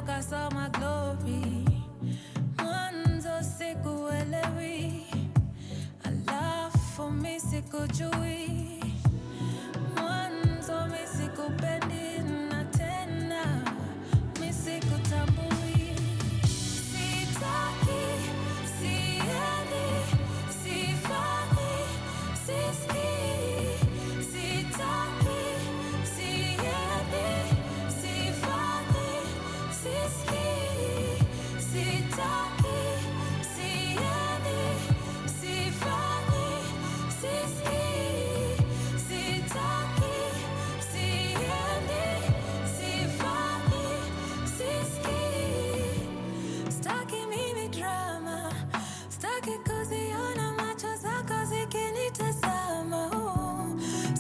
I saw my glory. Mwanzo sikuelewi, alafu mi sikujui. Mwanzo mi sikupendi na tena mi sikutambui. Sitaki, siendi, sifanyi, sisikii. Sitaki, siendi, sifanyi, sisikii. Sitaki, siendi, sifanyi, sisikii. Sitaki, siendi, sifanyi, sisikii. Staki mimi drama, staki kuziona macho zako zikinitazama.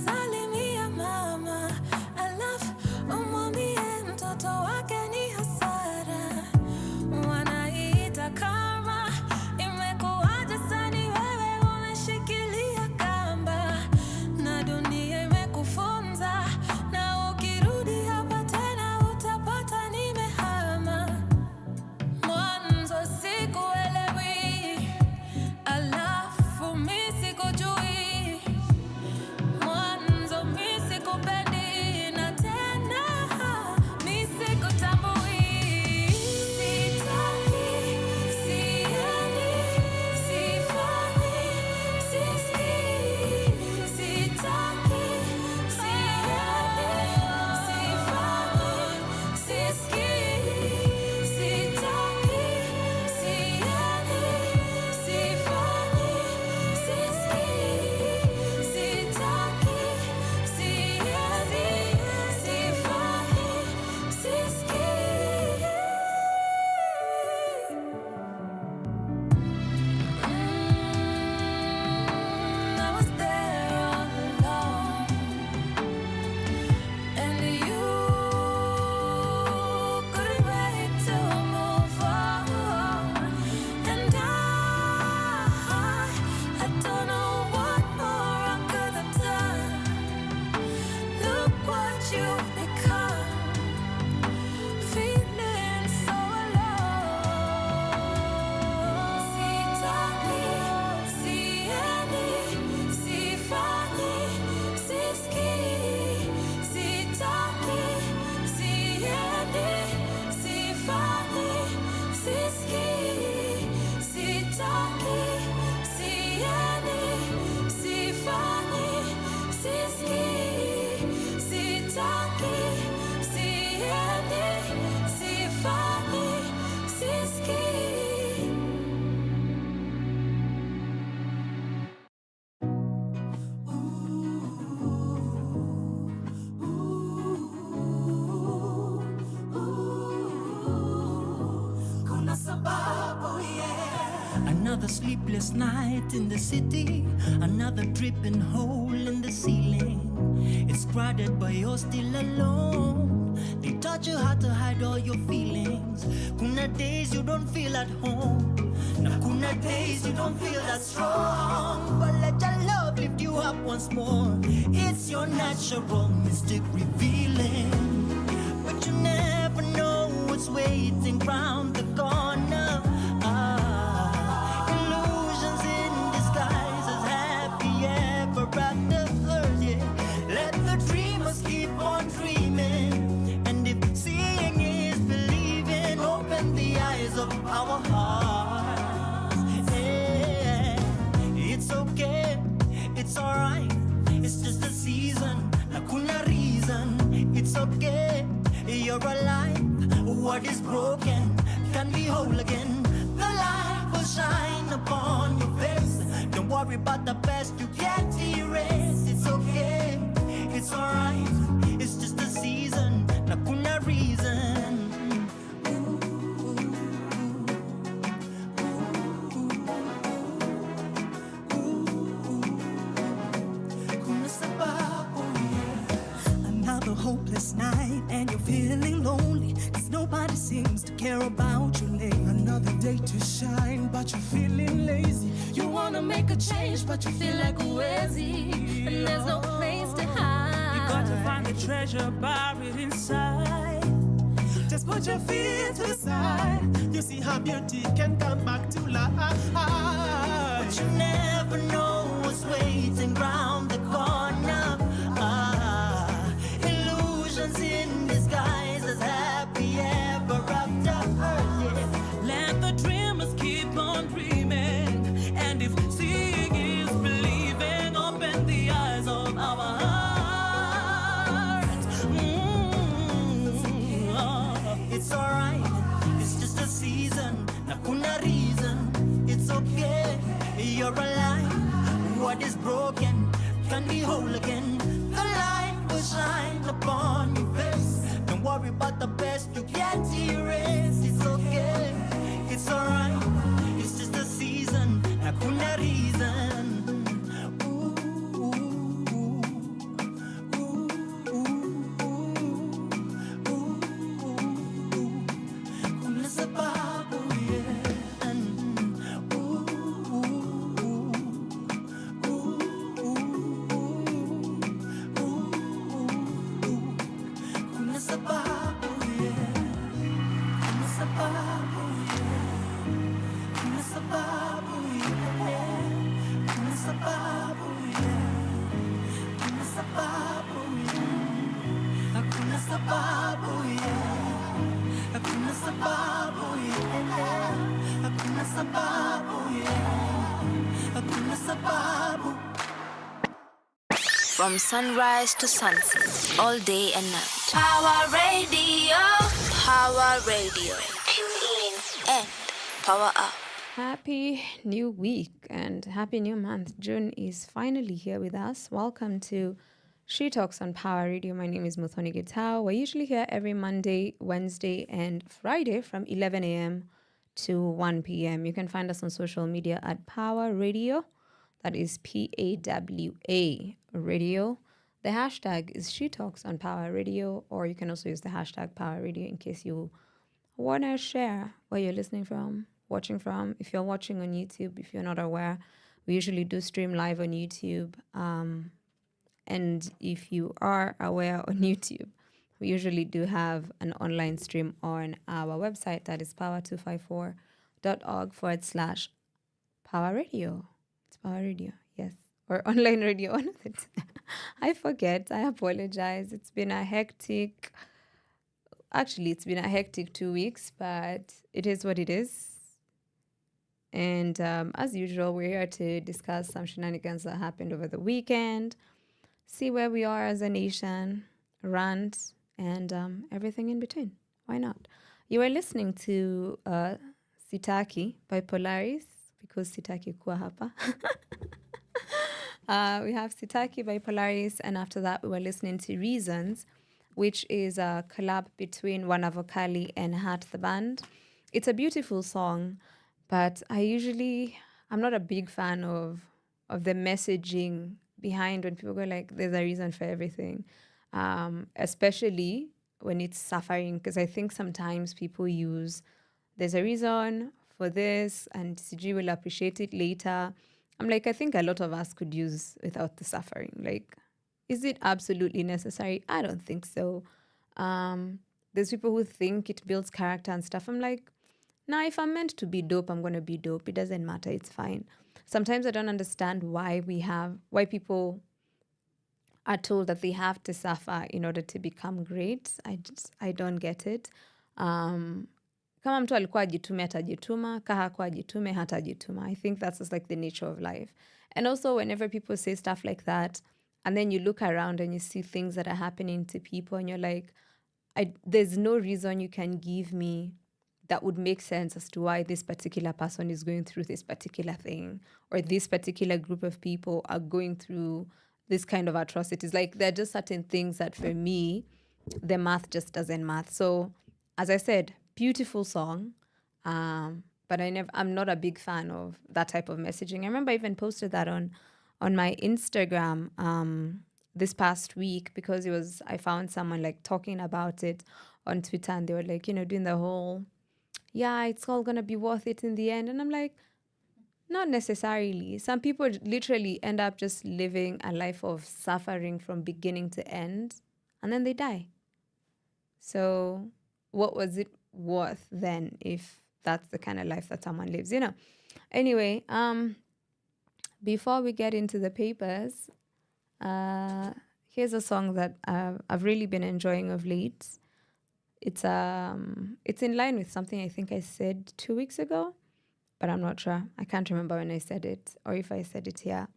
Salimia mama, alafu umwambie mtoto wake ni hasara. Wanaiita karma, imekuwaje sani wewe umeshikilia kamba, na dunia imekufunza, na ukirudi hapa tena utapata nimehama. Mwanzo sikuelewi, alafu mi sikujui. Mwanzo mi sikupendi na tena mi sikutambui. Sitaki, siendi, sifanyi, sisikii. Sitaki, siendi, sifanyi, sisikii. Sitaki, siendi, sifanyi, sisikii. Sitaki, siendi, sifanyi, sisikii. I was there all along, and you couldn't wait to move on. And I don't know what more I could have done. Look what you've become, feeling so alone. Sitaki, siendi, sifanyi, sisikii. Sitaki, siendi, sifanyi, sisikii. Sitaki, siendi, sifanyi, sisikii. Sitaki, siendi, sifanyi, sisikii. Kuna sababu, yeah. Another sleepless night in the city, another dripping hole in the ceiling. It's crowded but you're still alone. They taught you how to hide all your feelings. Kuna days you don't feel at home, na kuna days you don't feel that strong. But let your love lift you up once more. It's your natural mystic revealing, but you never know what's waiting round the corner. Illusions in disguise as happy ever after, yeah. Let the dreamers keep on dreaming, and if seeing is believing, open the eyes of our hearts. Yeah. It's okay, it's alright, it's just a season, hakuna reason. It's okay, you're alive. What is broken can be whole again. The light will shine upon your face. Don't worry about the past, you can't erase. It's okay, it's alright, it's just a season, hakuna reason. Kuna sababu, yeah. Another hopeless night and you're feeling lonely, 'cause nobody seems to care about you lately. Another day to shine but you're feeling lazy. You wanna make a change but you feel like huwezi, and there's no place to hide. You got to find the treasure buried inside. Just put your feet to the side. You see how beauty can come back to life. But you never know what's waiting round the corner. Illusions in disguise as happy ever after. Yeah. Let the dreamers keep on dreaming. And if seeing is believing, open the eyes of our hearts. It's alright, it's just a season. Nakuna reason, it's okay. You're alive. What is broken can be whole again. The light will shine upon your face. Don't worry about the best you can't erase. It's okay, it's alright. It's just a season. Nakuna reason. Kuna sababu, yeah. Kuna sababu, yeah. Kuna sababu, yeah. Kuna sababu, yeah. Kuna sababu, yeah. Kuna sababu, yeah. Hakuna sababu, yeah. Hakuna sababu, yeah. Hakuna sababu, yeah. Hakuna sababu. From sunrise to sunset, all day and night. Power Radio. Power Radio. Tune in and power up. Happy new week and happy new month. June is finally here with us. Welcome to She Talks on Power Radio. My name is Muthoni Gitau. We're usually here every Monday, Wednesday, and Friday from 11 a.m. to 1 p.m. You can find us on social media at Power Radio. That is PAWA Radio. The hashtag is She Talks on Power Radio, or you can also use the hashtag Power Radio in case you want to share where you're listening from, watching from. If you're watching on YouTube, if you're not aware, we usually do stream live on YouTube. And if you are aware on YouTube, we usually do have an online stream on our website. That is power254.org/Power Radio. It's Power Radio, yes. Or online radio, one of it. I forget. I apologize. It's been a hectic 2 weeks, but it is what it is. And as usual, we're here to discuss some shenanigans that happened over the weekend, see where we are as a nation, rant, and everything in between. Why not? You are listening to Sitaki by Polaris, because Sitaki kuwa hapa. We have Sitaki by Polaris, and after that we were listening to Reasons, which is a collab between Wanavokali and Hat the Band. It's a beautiful song, but I'm not a big fan of the messaging behind when people go like, there's a reason for everything, especially when it's suffering, because I think sometimes people use, there's a reason for this, and CG will appreciate it later. I'm like, I think a lot of us could use without the suffering. Like, is it absolutely necessary? I don't think so. There's people who think it builds character and stuff. I'm like, nah, if I'm meant to be dope, I'm going to be dope. It doesn't matter. It's fine. Sometimes I don't understand why people are told that they have to suffer in order to become great. I don't get it. Kama mtu alikuwa ajitume atajituma, kahakuwa ajitume hatajituma. I think that's just like the nature of life. And also whenever people say stuff like that, and then you look around and you see things that are happening to people and you're like, there's no reason you can give me that would make sense as to why this particular person is going through this particular thing, or this particular group of people are going through this kind of atrocities. Like, there are just certain things that for me, the math just doesn't math. So, as I said, beautiful song, but I'm not a big fan of that type of messaging. I remember I even posted that on my Instagram this past week, because I found someone like talking about it on Twitter, and they were like, doing the whole, yeah, it's all gonna be worth it in the end. And I'm like, not necessarily. Some people literally end up just living a life of suffering from beginning to end, and then they die. So what was it worth then if that's the kind of life that someone lives, you know? Anyway, before we get into the papers, here's a song that I've really been enjoying of late. It's in line with something I think I said 2 weeks ago, but I'm not sure. I can't remember when I said it or if I said it here.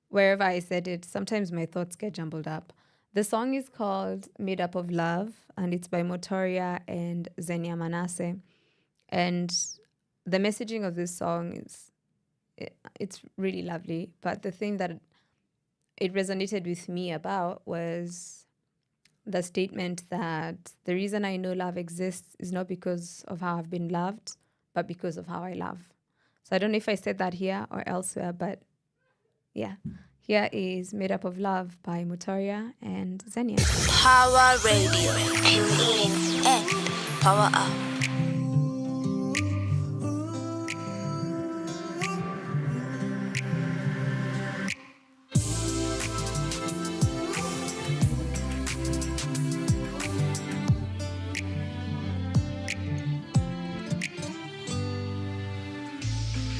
Wherever I said it, sometimes my thoughts get jumbled up. The song is called Made Up of Love, and it's by Motoria and Xenia Manasseh. And the messaging of this song it's really lovely. But the thing that it resonated with me about was the statement that the reason I know love exists is not because of how I've been loved, but because of how I love. So I don't know if I said that here or elsewhere, but yeah. Here is Made Up of Love by Muthoni and Xenia. Power Radio. Tune in and power up.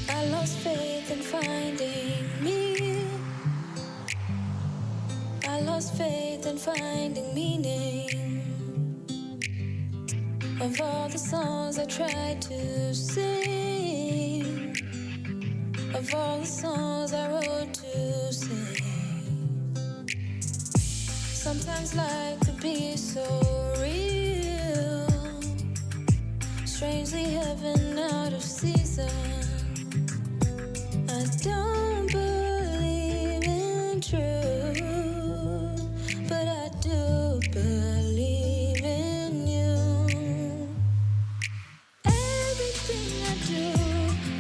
I lost faith in finding me. I lost faith in finding meaning. Of all the songs I tried to sing, of all the songs I wrote to sing, sometimes life could be so real, strangely heaven out of season. I don't believe in truth, but I do believe in you. Everything I do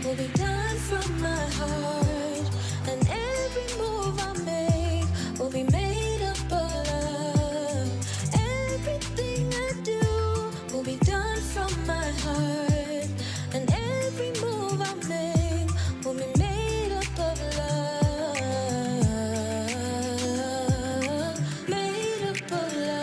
will be done from my heart, and every move I make will be made up of love. Everything I do will be done from my heart, and every move I make will be made up of love. Made up of love.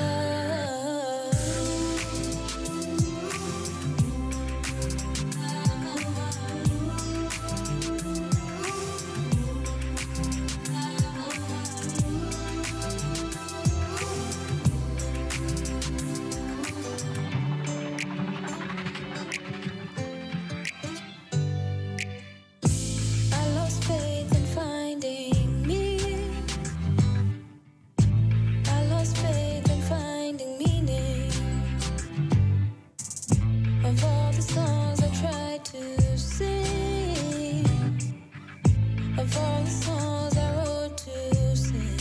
I lost faith in finding me. I lost faith in finding meaning. Of all the songs I tried to sing, of all the songs I wrote to sing,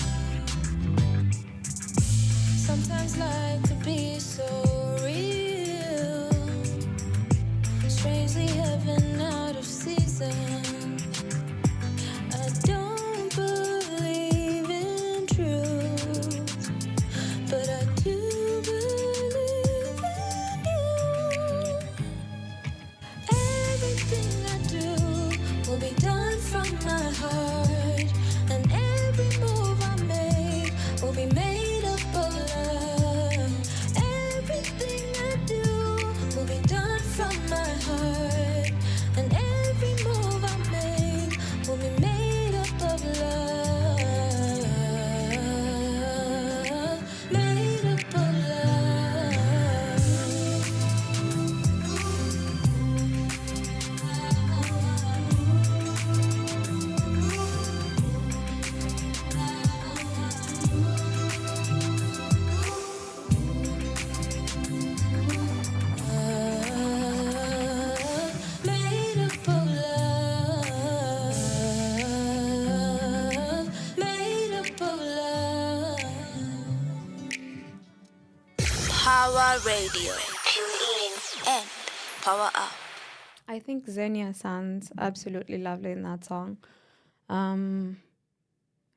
sometimes life could be so real, strangely heaven out of season. I don't believe in truth, but I do believe in you. Everything I do will be done from my heart, and every move I make will be made up of love. Everything I do will be done from my heart, and every move I make will be made up of love. Made up of love. Made up of love. Made up of love. Power Radio. Tune in and power up. I think Xenia sounds absolutely lovely in that song. I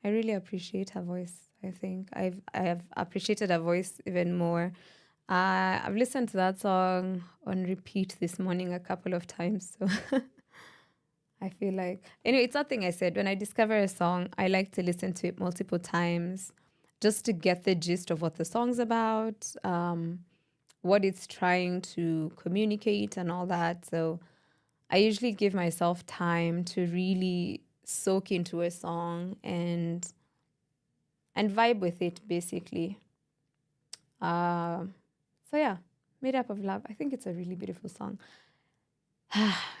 really appreciate her voice. I think I have appreciated her voice even more. I've listened to that song on repeat this morning a couple of times. So I feel like, anyway, it's something I said. When I discover a song, I like to listen to it multiple times just to get the gist of what the song's about, what it's trying to communicate and all that. So I usually give myself time to really soak into a song and vibe with it, basically. So yeah, Made Up of Love. I think it's a really beautiful song.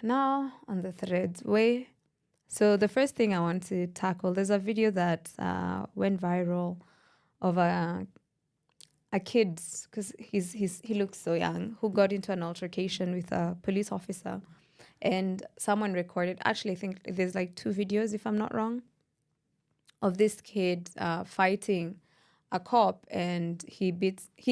Now on the threads way. So the first thing I want to tackle, there's a video that went viral of a kid, because he looks so young, who got into an altercation with a police officer, and someone recorded. Actually, I think there's like 2 videos, if I'm not wrong, of this kid fighting a cop, and he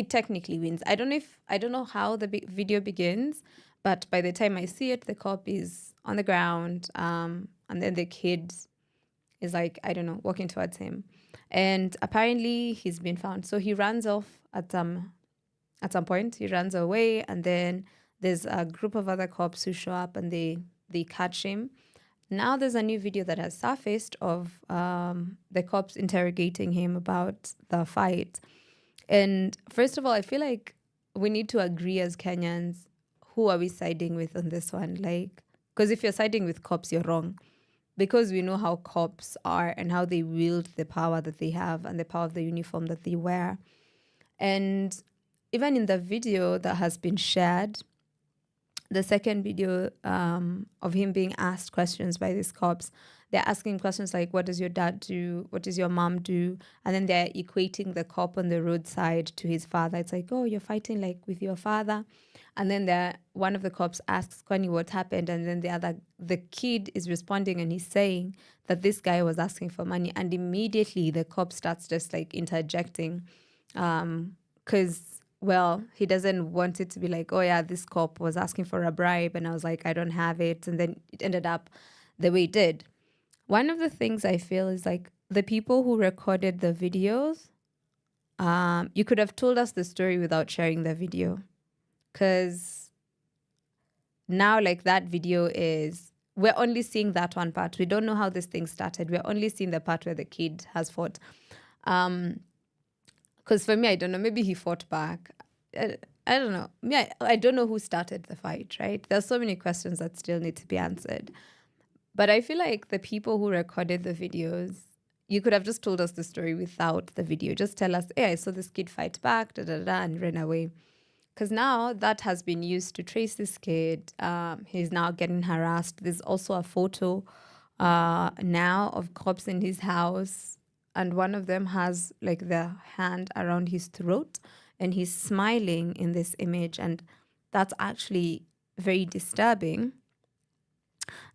technically wins. I don't know how the video begins, but by the time I see it, the cop is on the ground, and then the kid is like, I don't know, walking towards him, and apparently he's been found. So he runs off at some point. He runs away, and then there's a group of other cops who show up, and they catch him. Now there's a new video that has surfaced of the cops interrogating him about the fight. And first of all, I feel like we need to agree as Kenyans, who are we siding with on this one? Like, because if you're siding with cops, you're wrong. Because we know how cops are and how they wield the power that they have and the power of the uniform that they wear. And even in the video that has been shared, the second video of him being asked questions by these cops, they're asking questions like, what does your dad do? What does your mom do? And then they're equating the cop on the roadside to his father. It's like, oh, you're fighting like with your father. And then one of the cops asks Kwani what happened. And then the kid is responding, and he's saying that this guy was asking for money. And immediately the cop starts just like interjecting, because he doesn't want it to be like, oh yeah, this cop was asking for a bribe, and I was like, I don't have it. And then it ended up the way it did. One of the things I feel is like the people who recorded the videos, you could have told us the story without sharing the video. Because now like that video we're only seeing that one part. We don't know how this thing started. We're only seeing the part where the kid has fought. Because for me, I don't know, maybe he fought back. I don't know. I don't know who started the fight, right? There's so many questions that still need to be answered. But I feel like the people who recorded the videos, you could have just told us the story without the video. Just tell us, hey, I saw this kid fight back, and ran away. Because now that has been used to trace this kid. He's now getting harassed. There's also a photo now of cops in his house, and one of them has like the hand around his throat, and he's smiling in this image, and that's actually very disturbing.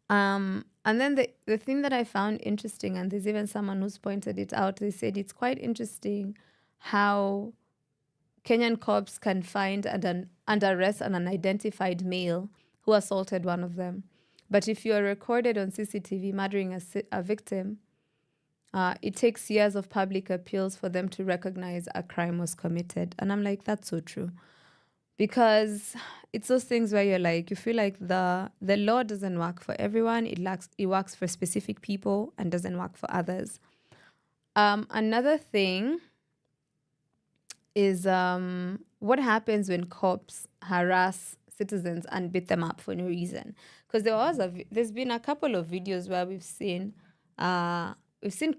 And then the thing that I found interesting, and there's even someone who's pointed it out, they said it's quite interesting how Kenyan cops can find and arrest an unidentified male who assaulted one of them. But if you are recorded on CCTV murdering a victim, it takes years of public appeals for them to recognize a crime was committed. And I'm like, that's so true. Because it's those things where you're like, you feel like the law doesn't work for everyone. It works for specific people and doesn't work for others. Another thing is what happens when cops harass citizens and beat them up for no reason. Because there's been a couple of videos where we've seen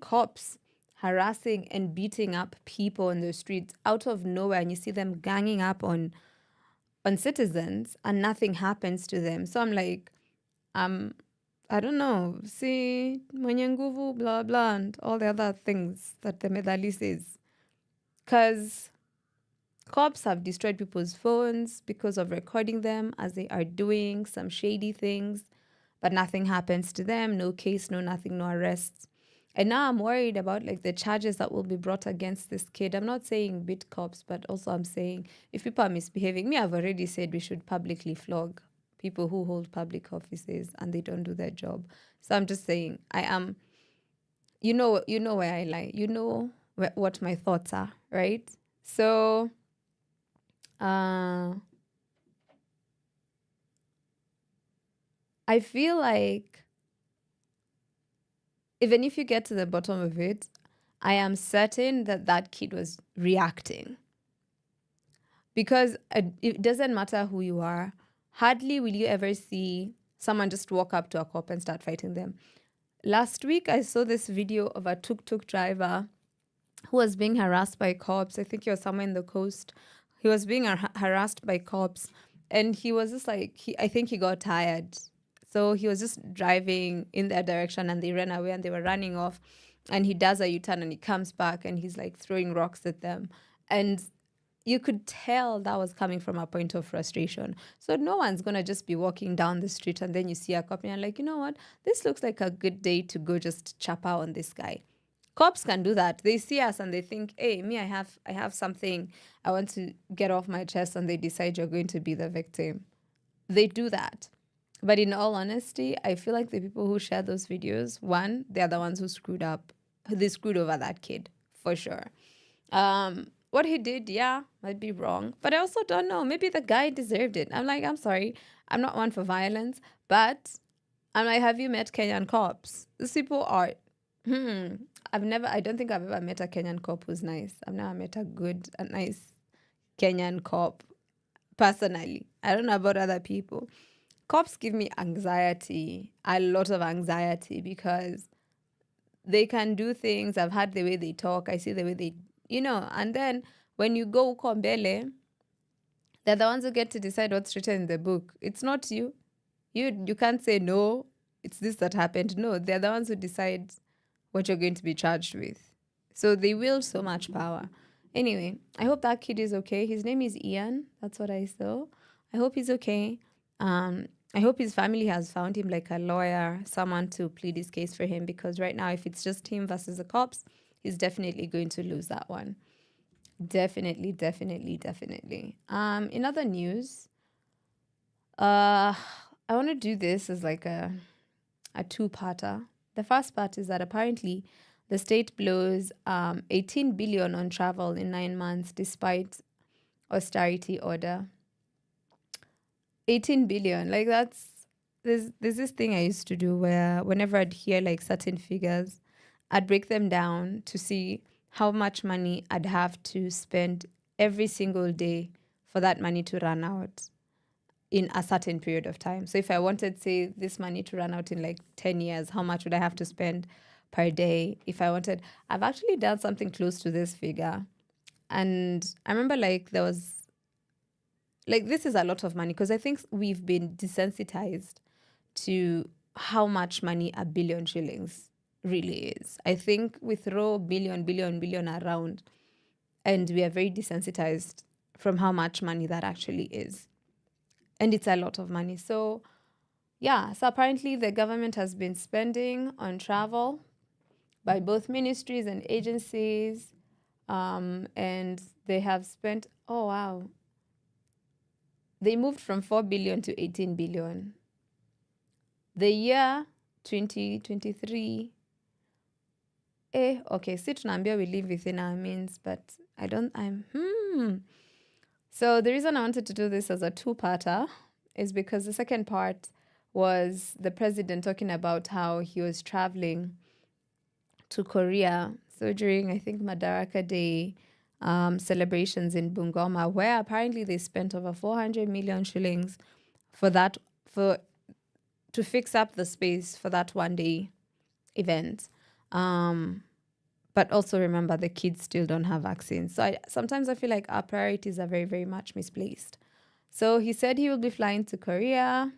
cops harassing and beating up people in the streets out of nowhere, and you see them ganging up on citizens and nothing happens to them. So I'm like, I don't know, see, mwenye nguvu, blah, blah, and all the other things that the medali says. Because cops have destroyed people's phones because of recording them as they are doing some shady things, but nothing happens to them, no case, no nothing, no arrests. And now I'm worried about like the charges that will be brought against this kid. I'm not saying beat cops, but also I'm saying if people are misbehaving, I've already said we should publicly flog people who hold public offices and they don't do their job. So I'm just saying, you know where I lie, what my thoughts are, right? So, I feel like even if you get to the bottom of it, I am certain that kid was reacting. Because it doesn't matter who you are. Hardly will you ever see someone just walk up to a cop and start fighting them. Last week, I saw this video of a tuk-tuk driver who was being harassed by cops. I think he was somewhere in the coast. He was being harassed by cops. And he was just like, I think he got tired. So he was just driving in their direction and they ran away and they were running off. And he does a U-turn and he comes back and he's like throwing rocks at them. And you could tell that was coming from a point of frustration. So no one's going to just be walking down the street and then you see a cop and you're like, you know what? This looks like a good day to go just chap out on this guy. Cops can do that. They see us and they think, hey, me, I have something I want to get off my chest, and they decide you're going to be the victim. They do that. But in all honesty, I feel like the people who share those videos, one, they're the ones who screwed up. They screwed over that kid, for sure. What he did, yeah, might be wrong. But I also don't know. Maybe the guy deserved it. I'm like, I'm sorry. I'm not one for violence. But I'm like, have you met Kenyan cops? These people are... I don't think I've ever met a Kenyan cop who's nice. I've never met a nice Kenyan cop personally. I don't know about other people. Cops give me anxiety, a lot of anxiety, because they can do things. I've heard the way they talk. I see the way they, and then when you go Kombele, they're the ones who get to decide what's written in the book. It's not you. You can't say, no, it's this that happened. No, they're the ones who decide what you're going to be charged with. So they wield so much power. Anyway, I hope that kid is okay. His name is Ian. That's what I saw. I hope he's okay. I hope his family has found him like a lawyer, someone to plead his case for him, because right now, if it's just him versus the cops, he's definitely going to lose that one. Definitely. In other news, I want to do this as like a two-parter. The first part is that apparently the state blows 18 billion on travel in 9 months despite austerity order. 18 billion, like there's this thing I used to do where whenever I'd hear like certain figures, I'd break them down to see how much money I'd have to spend every single day for that money to run out in a certain period of time. So if I wanted, say, this money to run out in like 10 years, how much would I have to spend per day? If I wanted, I've actually done something close to this figure. And I remember like there was, like, this is a lot of money because I think we've been desensitized to how much money a billion shillings really is. I think we throw billion around and we are very desensitized from how much money that actually is. And it's a lot of money. So, yeah. So apparently the government has been spending on travel by both ministries and agencies. And they have spent, oh, wow. They moved from 4 billion to 18 billion. The year 2023. Okay, si tunaambia we live within our means, but So the reason I wanted to do this as a two-parter is because the second part was the president talking about how he was traveling to Korea. So during, I think, Madaraka Day celebrations in Bungoma, where apparently they spent over 400 million shillings to fix up the space for that one-day event. But also remember, the kids still don't have vaccines. So sometimes I feel like our priorities are very, very much misplaced. So he said he will be flying to Korea.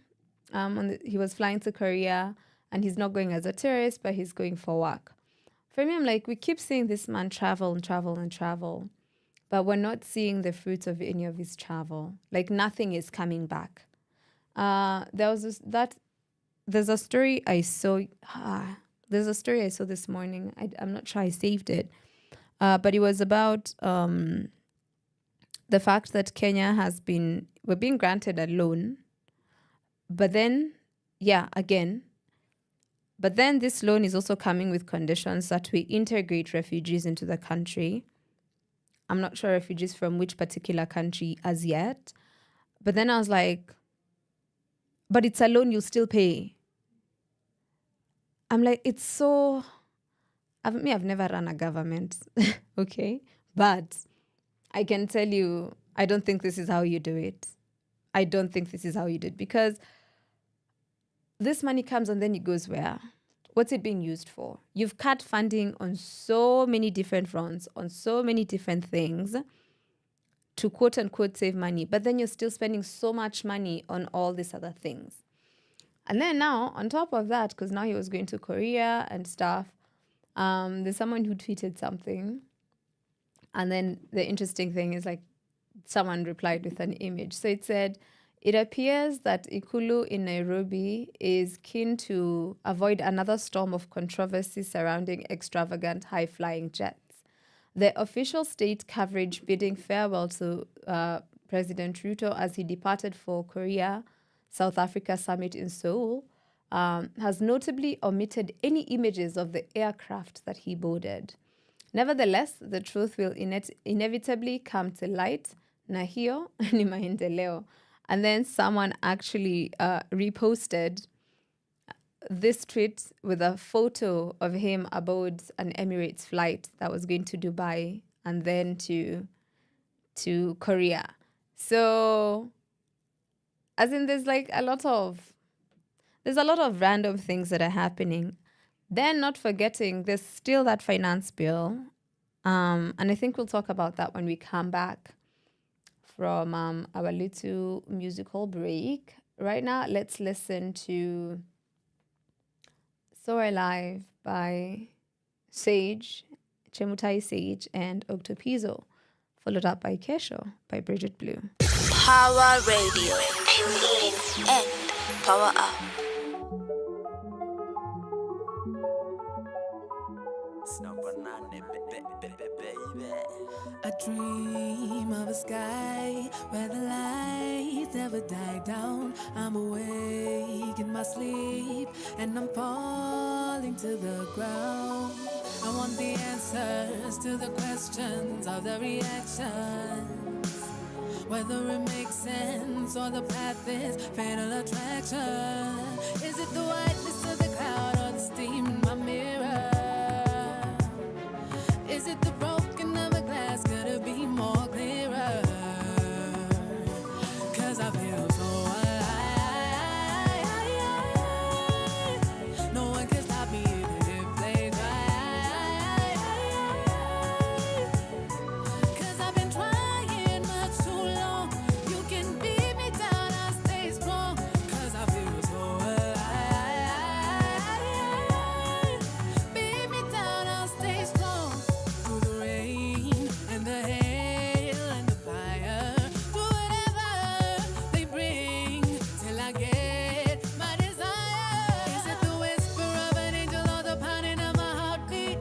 He was flying to Korea, and he's not going as a tourist, but he's going for work. For me, I'm like, we keep seeing this man travel, but we're not seeing the fruits of any of his travel. Like, nothing is coming back. There's a story I saw. There's a story I saw this morning. I'm not sure I saved it. But it was about the fact that Kenya we're being granted a loan. But then, but then this loan is also coming with conditions that we integrate refugees into the country. I'm not sure refugees from which particular country as yet. But then I was like, but it's a loan you'll still pay. I'm like, it's so... I've never run a government, okay? But I can tell you, I don't think this is how you do it. I don't think this is how you do it, because this money comes and then it goes where? What's it being used for? You've cut funding on so many different fronts, on so many different things to quote unquote save money, but then you're still spending so much money on all these other things. And then now, on top of that, because now he was going to Korea and stuff, there's someone who tweeted something. And then the interesting thing is, like, someone replied with an image. So it said, it appears that Ikulu in Nairobi is keen to avoid another storm of controversy surrounding extravagant high-flying jets. The official state coverage bidding farewell to President Ruto as he departed for Korea, South Africa summit in Seoul, has notably omitted any images of the aircraft that he boarded. Nevertheless, the truth will inevitably come to light. Na hiyo ni maendeleo. And then someone actually reposted this tweet with a photo of him aboard an Emirates flight that was going to Dubai and then to Korea. So, as in, there's a lot of random things that are happening. Then, not forgetting, there's still that finance bill. And I think we'll talk about that when we come back from our little musical break. Right now, let's listen to So Alive by Sage, Chemutai Sage, and Octopizzo, followed up by Kesho by Bridget Blue. Power Radio. Tune in and power up. I dream of a sky where the lights never die down. I'm awake in my sleep and I'm falling to the ground. I want the answers to the questions of the reactions, whether it makes sense or the path is fatal attraction. Is it the whiteness of the cloud or the steam in my mirror? Is it the broken of a glass? Could it be more clearer? 'Cause I feel so alive. No one can stop me even if they try. 'Cause I've been trying much too long. You can beat me down, I'll stay strong. 'Cause I feel so alive. Beat me down, I'll stay strong. Through the rain and the hail and the fire, through whatever they bring, till I get my desire. Is it the whisper of an angel or the pounding of my heartbeat?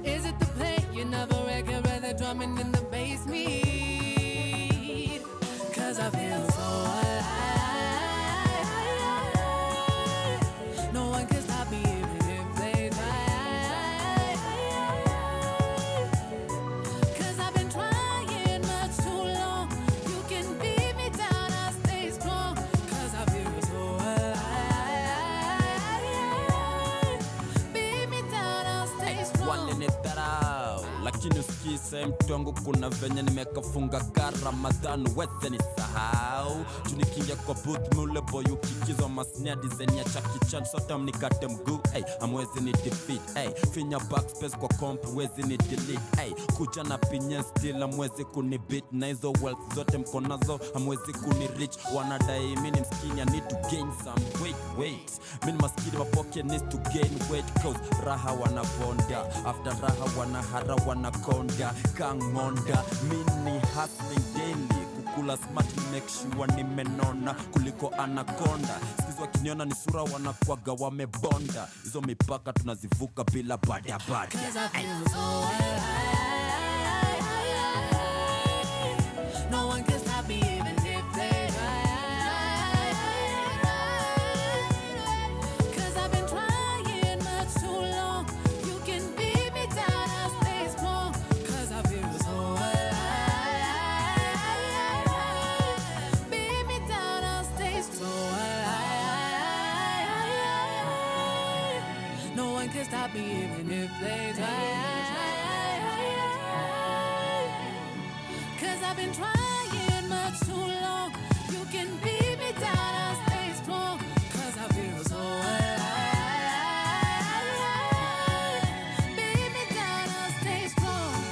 Is it the playing of a record where the drumming in the bass meet? 'Cause I feel so alive. No one can stop me even if they try. 'Cause I've been trying much too long. You can beat me down, I'll stay strong. 'Cause I feel so alive. Beat me down, I'll stay strong. Walinidharau lakini usikise mtu wangu, kuna venye nimekafunga ka Ramadhan, weze nisahau tunikingia kwa booth mule boy ukikizwa masnia design ya Jackie Chan, sota mnikate mguu, amwezi ni defeat, finya backspace kwa comp wezi ni delete, kuja na pinye still amwezi kunibit, na hizo wealth zote mkonazo amwezi kunirich. Wanadai mini mskini, I need to gain some weight. Mini maskini wa pocket needs to gain weight, cause raha wanabonda, after raha wanahara wanakonda, kangonda. Mini hustling daily, kukula smart make sure nimenona kuliko anaconda. Sikizi wakiniona ni sura wanakwaga wamebonda, hizo mipaka tunazivuka bila bada. 'Cause I feel so alive. No one can stop me even if they try. 'Cause I've been trying much too long. You can beat me down, I'll stay strong. 'Cause I feel so alive. Beat me down, I'll stay strong. No one can stop me even if they try. I've been trying much too long. You can beat me down, I'll stay strong. Cause I feel so alive. Beat me down, I'll stay strong.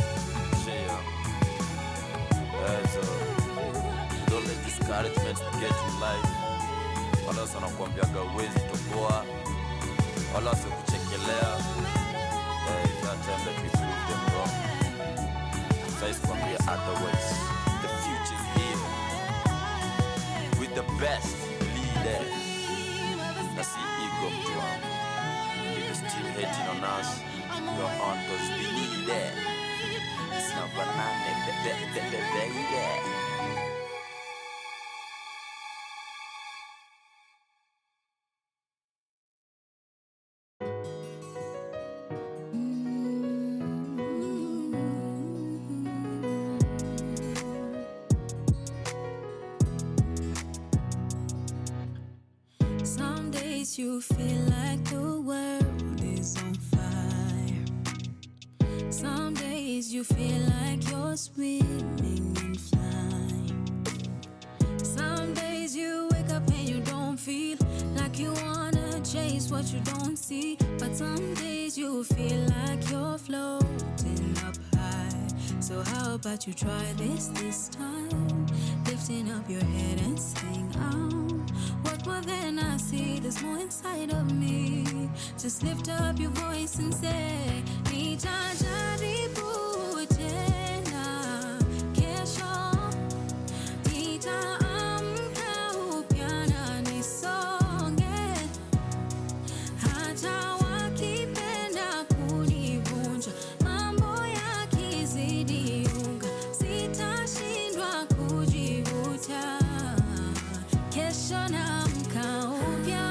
Don't let discouragement get in life. Wala wanakuambiaga uwezi toboa, wala wasikuchekelea. It's that time that we prove them wrong. Saizi kuambia otherwise. The future's here with the best leaders. I see ego mtu wangu. If you're still hating on us, you're on cause we need it. It's not banana, baby. Some days you feel like the world is on fire. Some days you feel like you're swimming and flying. Some days you wake up and you don't feel like you wanna chase what you don't see. But some days you feel like you're floating up high. So how about you try this time? Lifting up your head and sing out. What more than I see, there's more inside of me. Just lift up your voice and say, nitajaribu tena kesho. Nitaamka upya na nisonge. Hata wakipenda kunivunja, mambo yakizidi unga, sitashindwa kujivuta. Kesho naamka upya.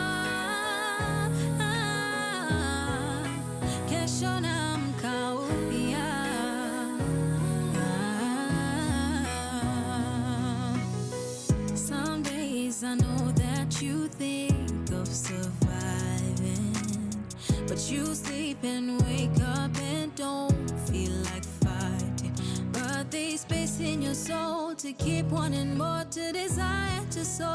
Kesho naamka upya. Some days I know that you think of surviving, but you sleep and wake up and don't feel like fighting. But there's space in your soul to keep wanting more, to desire to soar.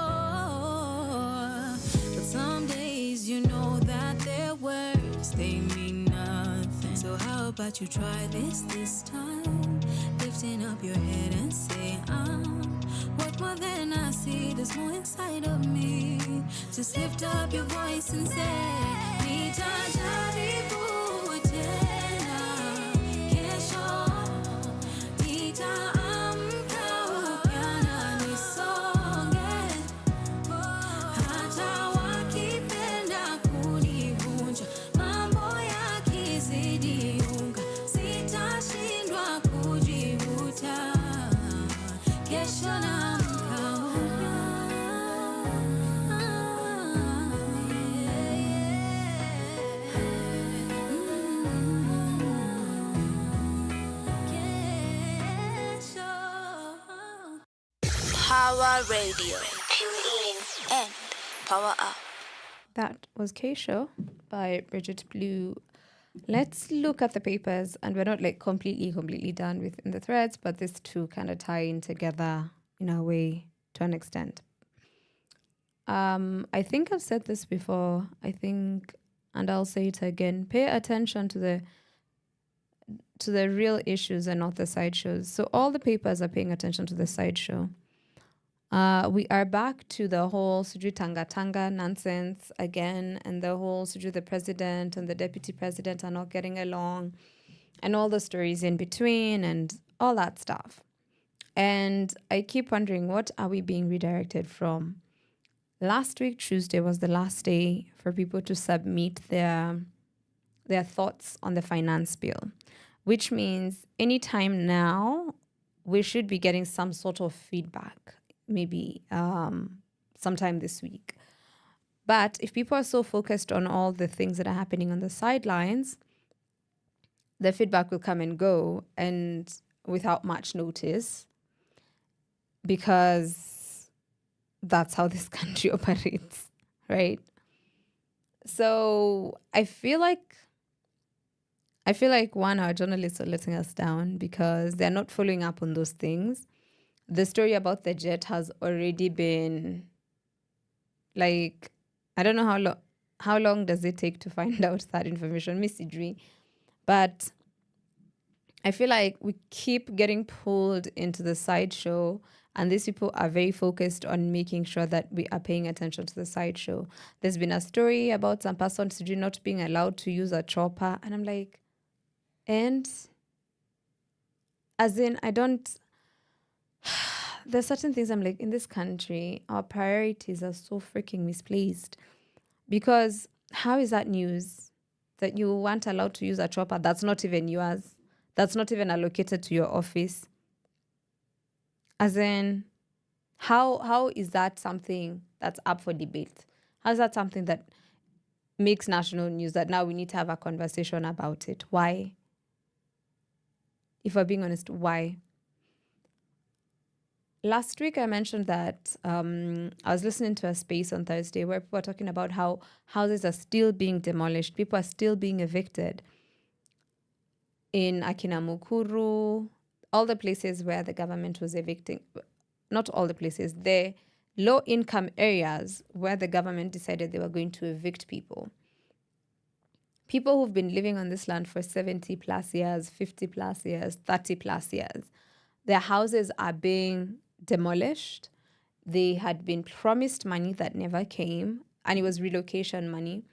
But some days you know that their words, they mean nothing. So how about you try this time? Lifting up your head and say, what more than I see, there's more inside of me. Just lift up your voice and say, nitajaribu tena kesho. Nitaamka upya na nisonge. Hata wakipenda kunivunja, mambo yakizidi unga, sitashindwa kujivuta. Kesho naamka upya. Kesho. Power Radio. Tune in and power up. That was K-Show by Bridget Blue. Let's look at the papers, and we're not like completely done with in the threads, but these two kind of tie in together in a way to an extent. I think I've said this before, and I'll say it again. Pay attention to the real issues and not the sideshows. So all the papers are paying attention to the sideshow. We are back to the whole Sujui Tanga nonsense again, and the whole Sujui the president and the deputy president are not getting along, and all the stories in between and all that stuff. And I keep wondering, what are we being redirected from? Last week, Tuesday, was the last day for people to submit their thoughts on the finance bill, which means anytime now, we should be getting some sort of feedback, maybe sometime this week. But if people are so focused on all the things that are happening on the sidelines, the feedback will come and go, and without much notice, because that's how this country operates, right? So I feel like one, our journalists are letting us down because they're not following up on those things. the story about the jet has already been like, I don't know how long does it take to find out that information, Missy. But I feel like we keep getting pulled into the sideshow, and these people are very focused on making sure that we are paying attention to the sideshow. There's been a story about some person not being allowed to use a chopper, and I'm like, and as in, I don't. There's certain things I'm like, in this country, our priorities are so freaking misplaced. Because how is that news that you weren't allowed to use a chopper that's not even yours, that's not even allocated to your office? As in, how is that something that's up for debate? How is that something that makes national news that now we need to have a conversation about it? Why? If we're being honest, why? Last week, I mentioned that I was listening to a space on Thursday where people were talking about how houses are still being demolished. People are still being evicted. In Akinamukuru, all the places where the government was evicting, not all the places, the low-income areas where the government decided they were going to evict people. People who've been living on this land for 70 plus years, 50 plus years, 30 plus years, their houses are being demolished. They had been promised money that never came, and it was relocation money.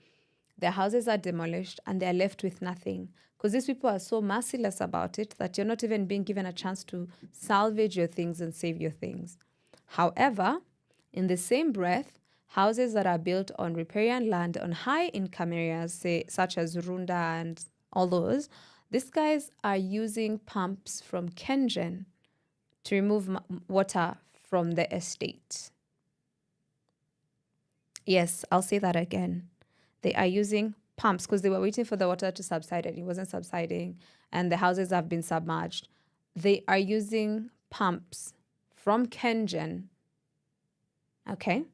Their houses are demolished and they're left with nothing, because these people are so merciless about it that you're not even being given a chance to salvage your things and save your things. However, in the same breath, houses that are built on riparian land on high income areas, say such as Runda and all those, these guys are using pumps from Kengen to remove water from the estate. Yes, I'll say that again. They are using pumps because they were waiting for the water to subside and it wasn't subsiding, and the houses have been submerged. They are using pumps from Kengen. Okay?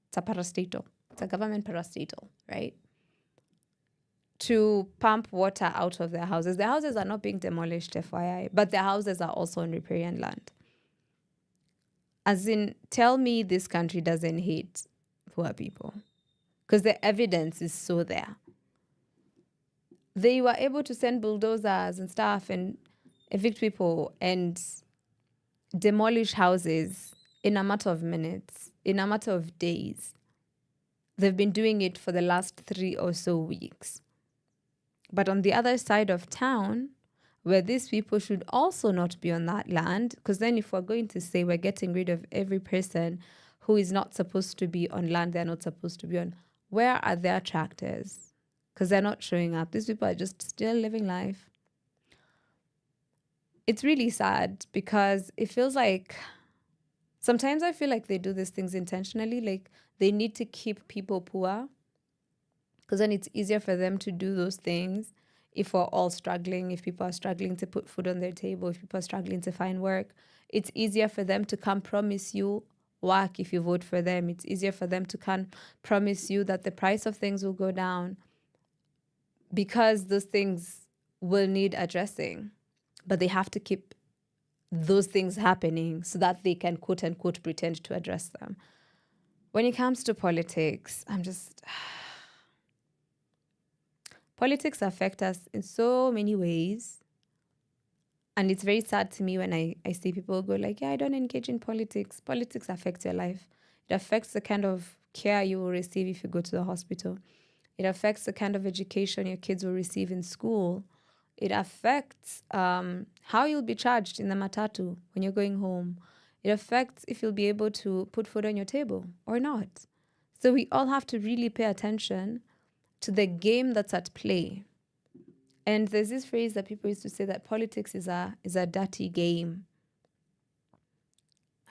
It's a parastatal. It's a government parastatal, right? To pump water out of their houses. Their houses are not being demolished, FYI, but their houses are also on riparian land. As in, tell me this country doesn't hate poor people, because the evidence is so there. They were able to send bulldozers and stuff and evict people and demolish houses in a matter of minutes, in a matter of days. They've been doing it for the last 3 or so weeks. But on the other side of town, where these people should also not be on that land, because then if we're going to say we're getting rid of every person who is not supposed to be on land they're not supposed to be on, where are their tractors? Because they're not showing up. These people are just still living life. It's really sad because it feels like sometimes I feel like they do these things intentionally. Like they need to keep people poor because then it's easier for them to do those things. If we're all struggling, if people are struggling to put food on their table, if people are struggling to find work, it's easier for them to come promise you work if you vote for them. It's easier for them to come promise you that the price of things will go down because those things will need addressing. But they have to keep those things happening so that they can quote unquote pretend to address them. When it comes to politics, politics affect us in so many ways. And it's very sad to me when I see people go like, yeah, I don't engage in politics. Politics affects your life. It affects the kind of care you will receive if you go to the hospital. It affects the kind of education your kids will receive in school. It affects how you'll be charged in the matatu when you're going home. It affects if you'll be able to put food on your table or not. So we all have to really pay attention to the game that's at play. And there's this phrase that people used to say that politics is a dirty game.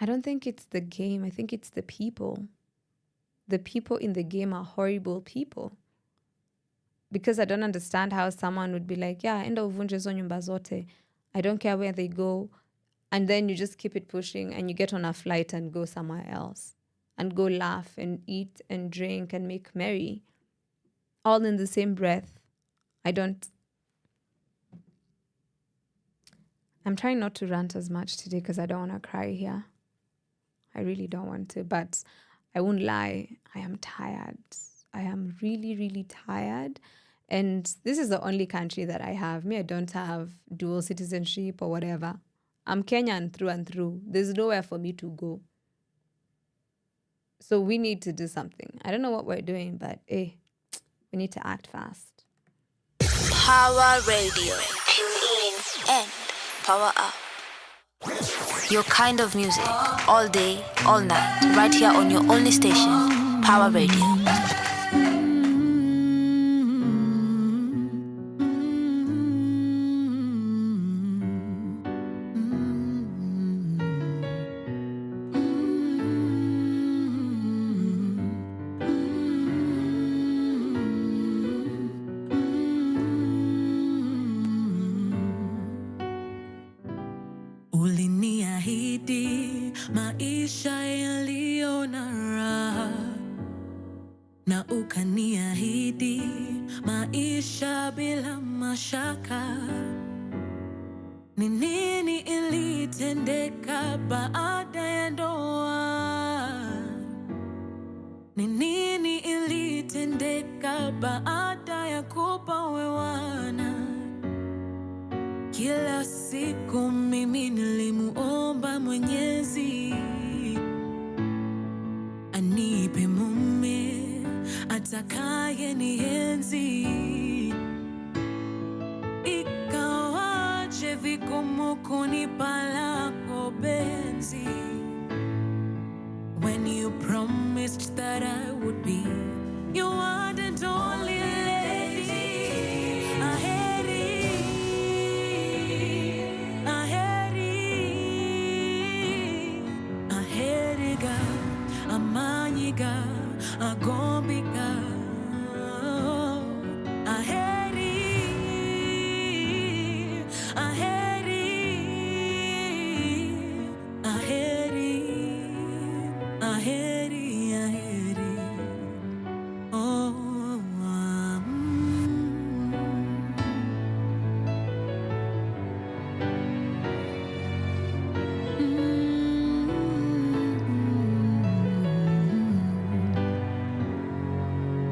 I don't think it's the game. I think it's the people. The people in the game are horrible people. Because I don't understand how someone would be like, yeah, enda uvunje zo nyumba zote. I don't care where they go. And then you just keep it pushing and you get on a flight and go somewhere else. And go laugh and eat and drink and make merry. All in the same breath. I'm trying not to rant as much today because I don't want to cry here. I really don't want to. But I won't lie, I am tired. I am really, really tired. And this is the only country that I have. Me, I don't have dual citizenship or whatever. I'm Kenyan through and through. There's nowhere for me to go. So we need to do something. I don't know what we're doing, but we need to act fast. Power Radio. Tune in and power up. Your kind of music, all day, all night, right here on your only station, Power Radio. Uliniahidi maisha yaliyo na raha, na ukaniahidi maisha bila mashaka. Ni nini ilitendeka baada ya ndoa? Ni nini ilitendeka baada ya kupowewana? Kila siku mimi nilimuomba Mwenyezi anipe mume atakaye nienzi. Ikawaje vigumu kunipa lako penzi, when you promised that I would be your one and only lady. Aheriga, amanyiga, agombiga. Aheri. Oh,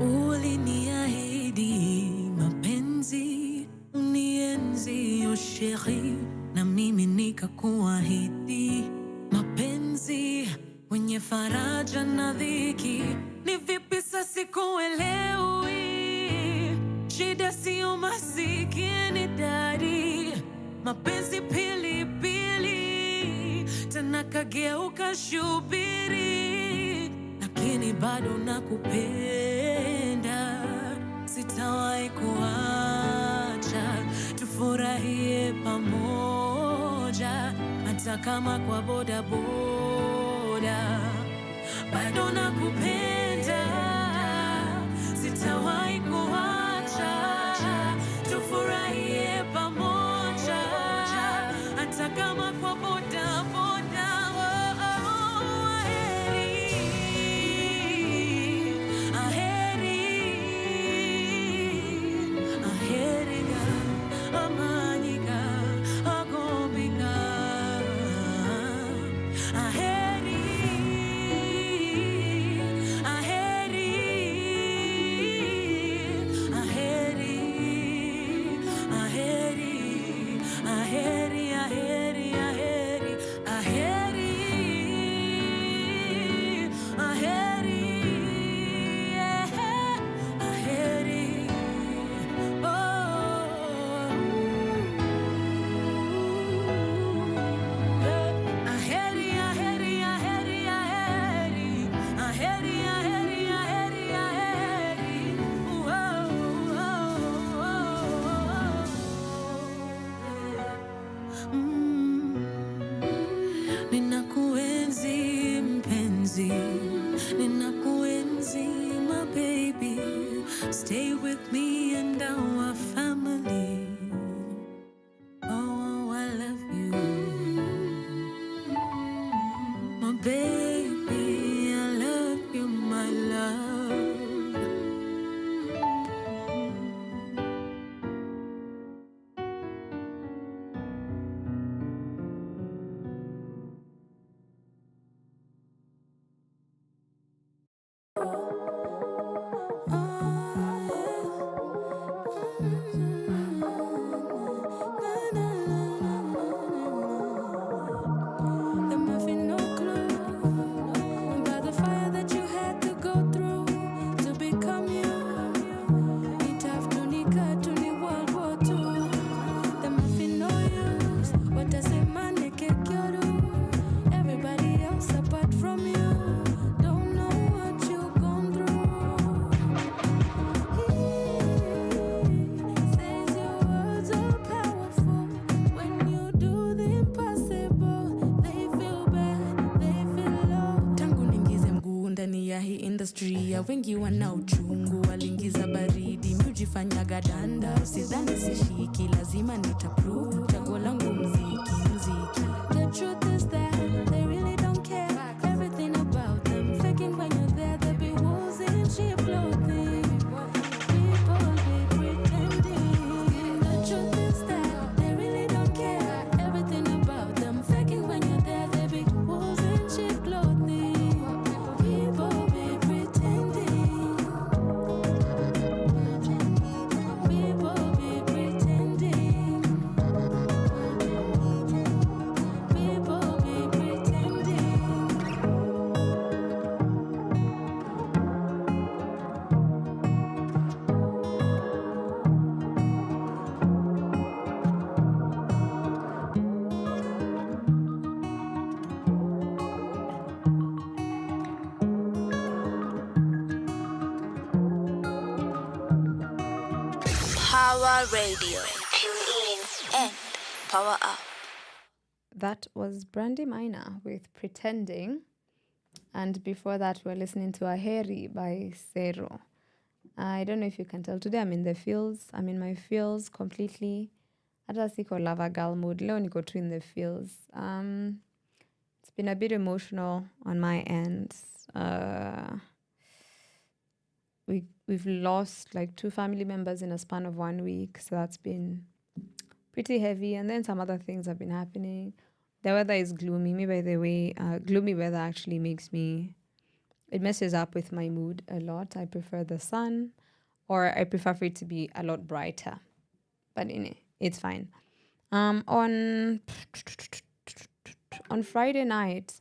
uliniahidi mapenzi unienzi, oh sheri, na mimi nikakuahidi mapenzi wenye faraja na dhiki. Ni vipi sasa sikuelewi? Shida sio masikini dadi, mapenzi pilipili, tena kageuka shubiri. Lakini bado nakupenda, sitawahi kuacha, tufurahie pamoja, hata kama kwa boda boda. Bado nakupenda, sitawahi kuacha, tufurahie pamoja, hata kama kwa boda boda. Ninakuenzi mpenzi, ninakuenzi my baby. Stay with me and our family. Oh, I love you, my baby. I love you, my love. ya hii industry ya wengi wana uchungu, walingiza baridi miujifanyaga danda, sidhani sishiki, lazima nitaprove, chaguo langu mziki. The truth is that they really don't care everything about them, faking when you're there, they be wolves in cheap clothing, people be pretending. The truth is that they really don't care everything about them, faking when you're there, they be wolves in cheap clothing, people be pretending, people be pretending, people be pretending. Power Radio. Tune in and power up. That was Brandy Minor with Pretending. And before that, we were listening to Aheri by Sero. I don't know if you can tell. Today I'm in the fields. I'm in my fields completely. Hata siko lava girl mood. Leo niko tu in the fields. It's been a bit emotional on my end. We've lost like 2 family members in a span of 1 week. So that's been pretty heavy. And then some other things have been happening. The weather is gloomy. Me, by the way, gloomy weather actually it messes up with my mood a lot. I prefer the sun, or I prefer for it to be a lot brighter. But it's fine. On Friday night,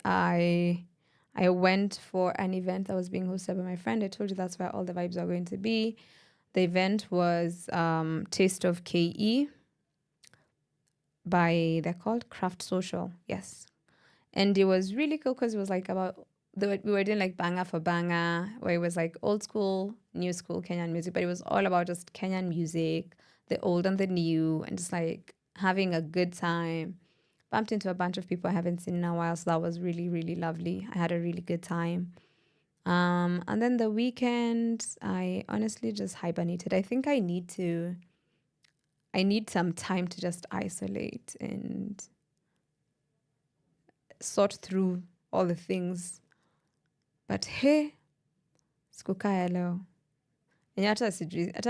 I went for an event that was being hosted by my friend. I told you that's where all the vibes are going to be. The event was Taste of KE they're called Craft Social. Yes. And it was really cool because it was like we were doing like banger for banger, where it was like old school, new school Kenyan music, but it was all about just Kenyan music, the old and the new, and just like having a good time. Bumped into a bunch of people I haven't seen in a while, so that was really, really lovely. I had a really good time. And then the weekend, I honestly just hibernated. I think I need some time to just isolate and sort through all the things. But hey, sikukaya leo. Enye hata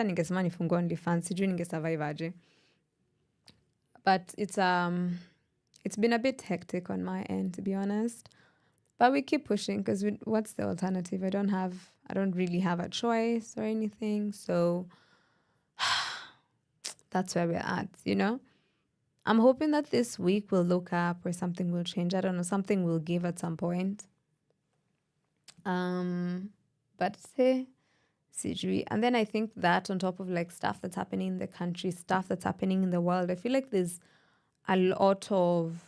ningesema nifungue OnlyFans, sijui ningesurvive aje. But it's been a bit hectic on my end, to be honest. But we keep pushing because what's the alternative? I don't really have a choice or anything. So that's where we're at, you know? I'm hoping that this week we'll look up or something will change. I don't know, something will give at some point. But say, sijui. And then I think that on top of like stuff that's happening in the country, stuff that's happening in the world, I feel like there's a lot of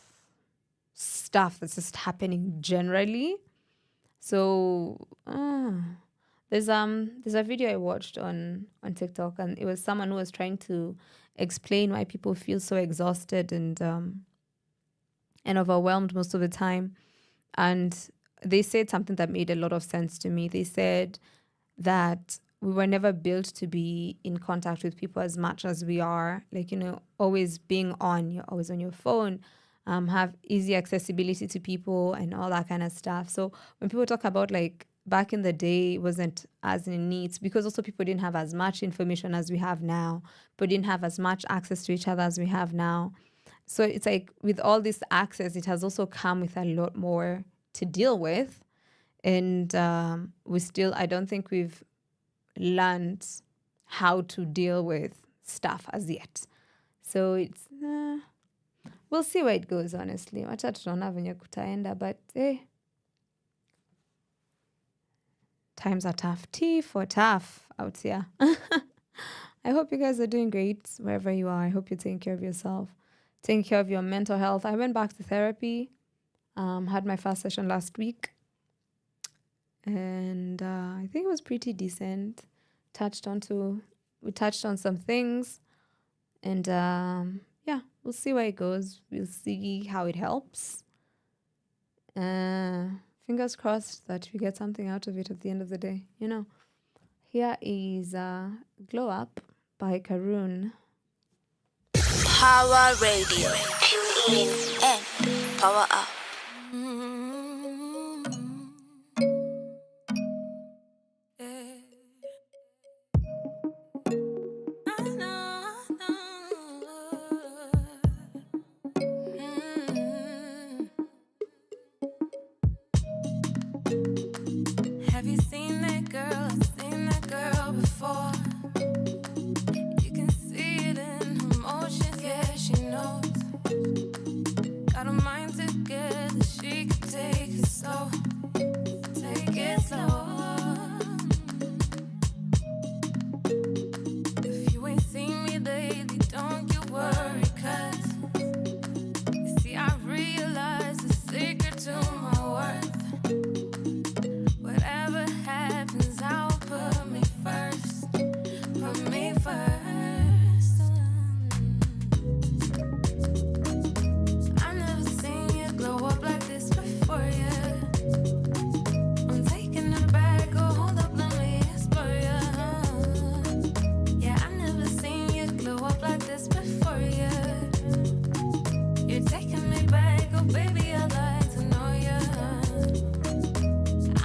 stuff that's just happening generally. So there's a video I watched on TikTok, and it was someone who was trying to explain why people feel so exhausted and overwhelmed most of the time. And they said something that made a lot of sense to me. They said that we were never built to be in contact with people as much as we are. Like, you know, always being on, you're always on your phone, have easy accessibility to people and all that kind of stuff. So when people talk about like back in the day, it wasn't as in needs, because also people didn't have as much information as we have now, but didn't have as much access to each other as we have now. So it's like with all this access, it has also come with a lot more to deal with. And I don't think we've learned how to deal with stuff as yet. So it's, we'll see where it goes, honestly. Wacha tutaona venye kutaenda, but times are tough. T for tough out here. I hope you guys are doing great wherever you are. I hope you're taking care of yourself, taking care of your mental health. I went back to therapy, had my first session last week, and I think it was pretty decent. We touched on some things, and we'll see where it goes. We'll see how it helps. fingers crossed that we get something out of it at the end of the day. Here is Glow Up by Karun. Power Radio. Tune in and power up. Have you seen that girl? Seen that girl before? You can see it in her motions, yeah, she knows. Got her mind together, she can take it slow. Take it slow. If you ain't seen me lately, don't you worry, 'cause you see, I realized the secret to my worth. Whatever happens, I'll put me first. Put me first. I've never seen you glow up like this before, yeah. I'm taking it back, oh hold up, let me explore, yeah. Yeah, I've never seen you glow up like this before, yeah. You're taking me back, oh baby, I'd like to know you.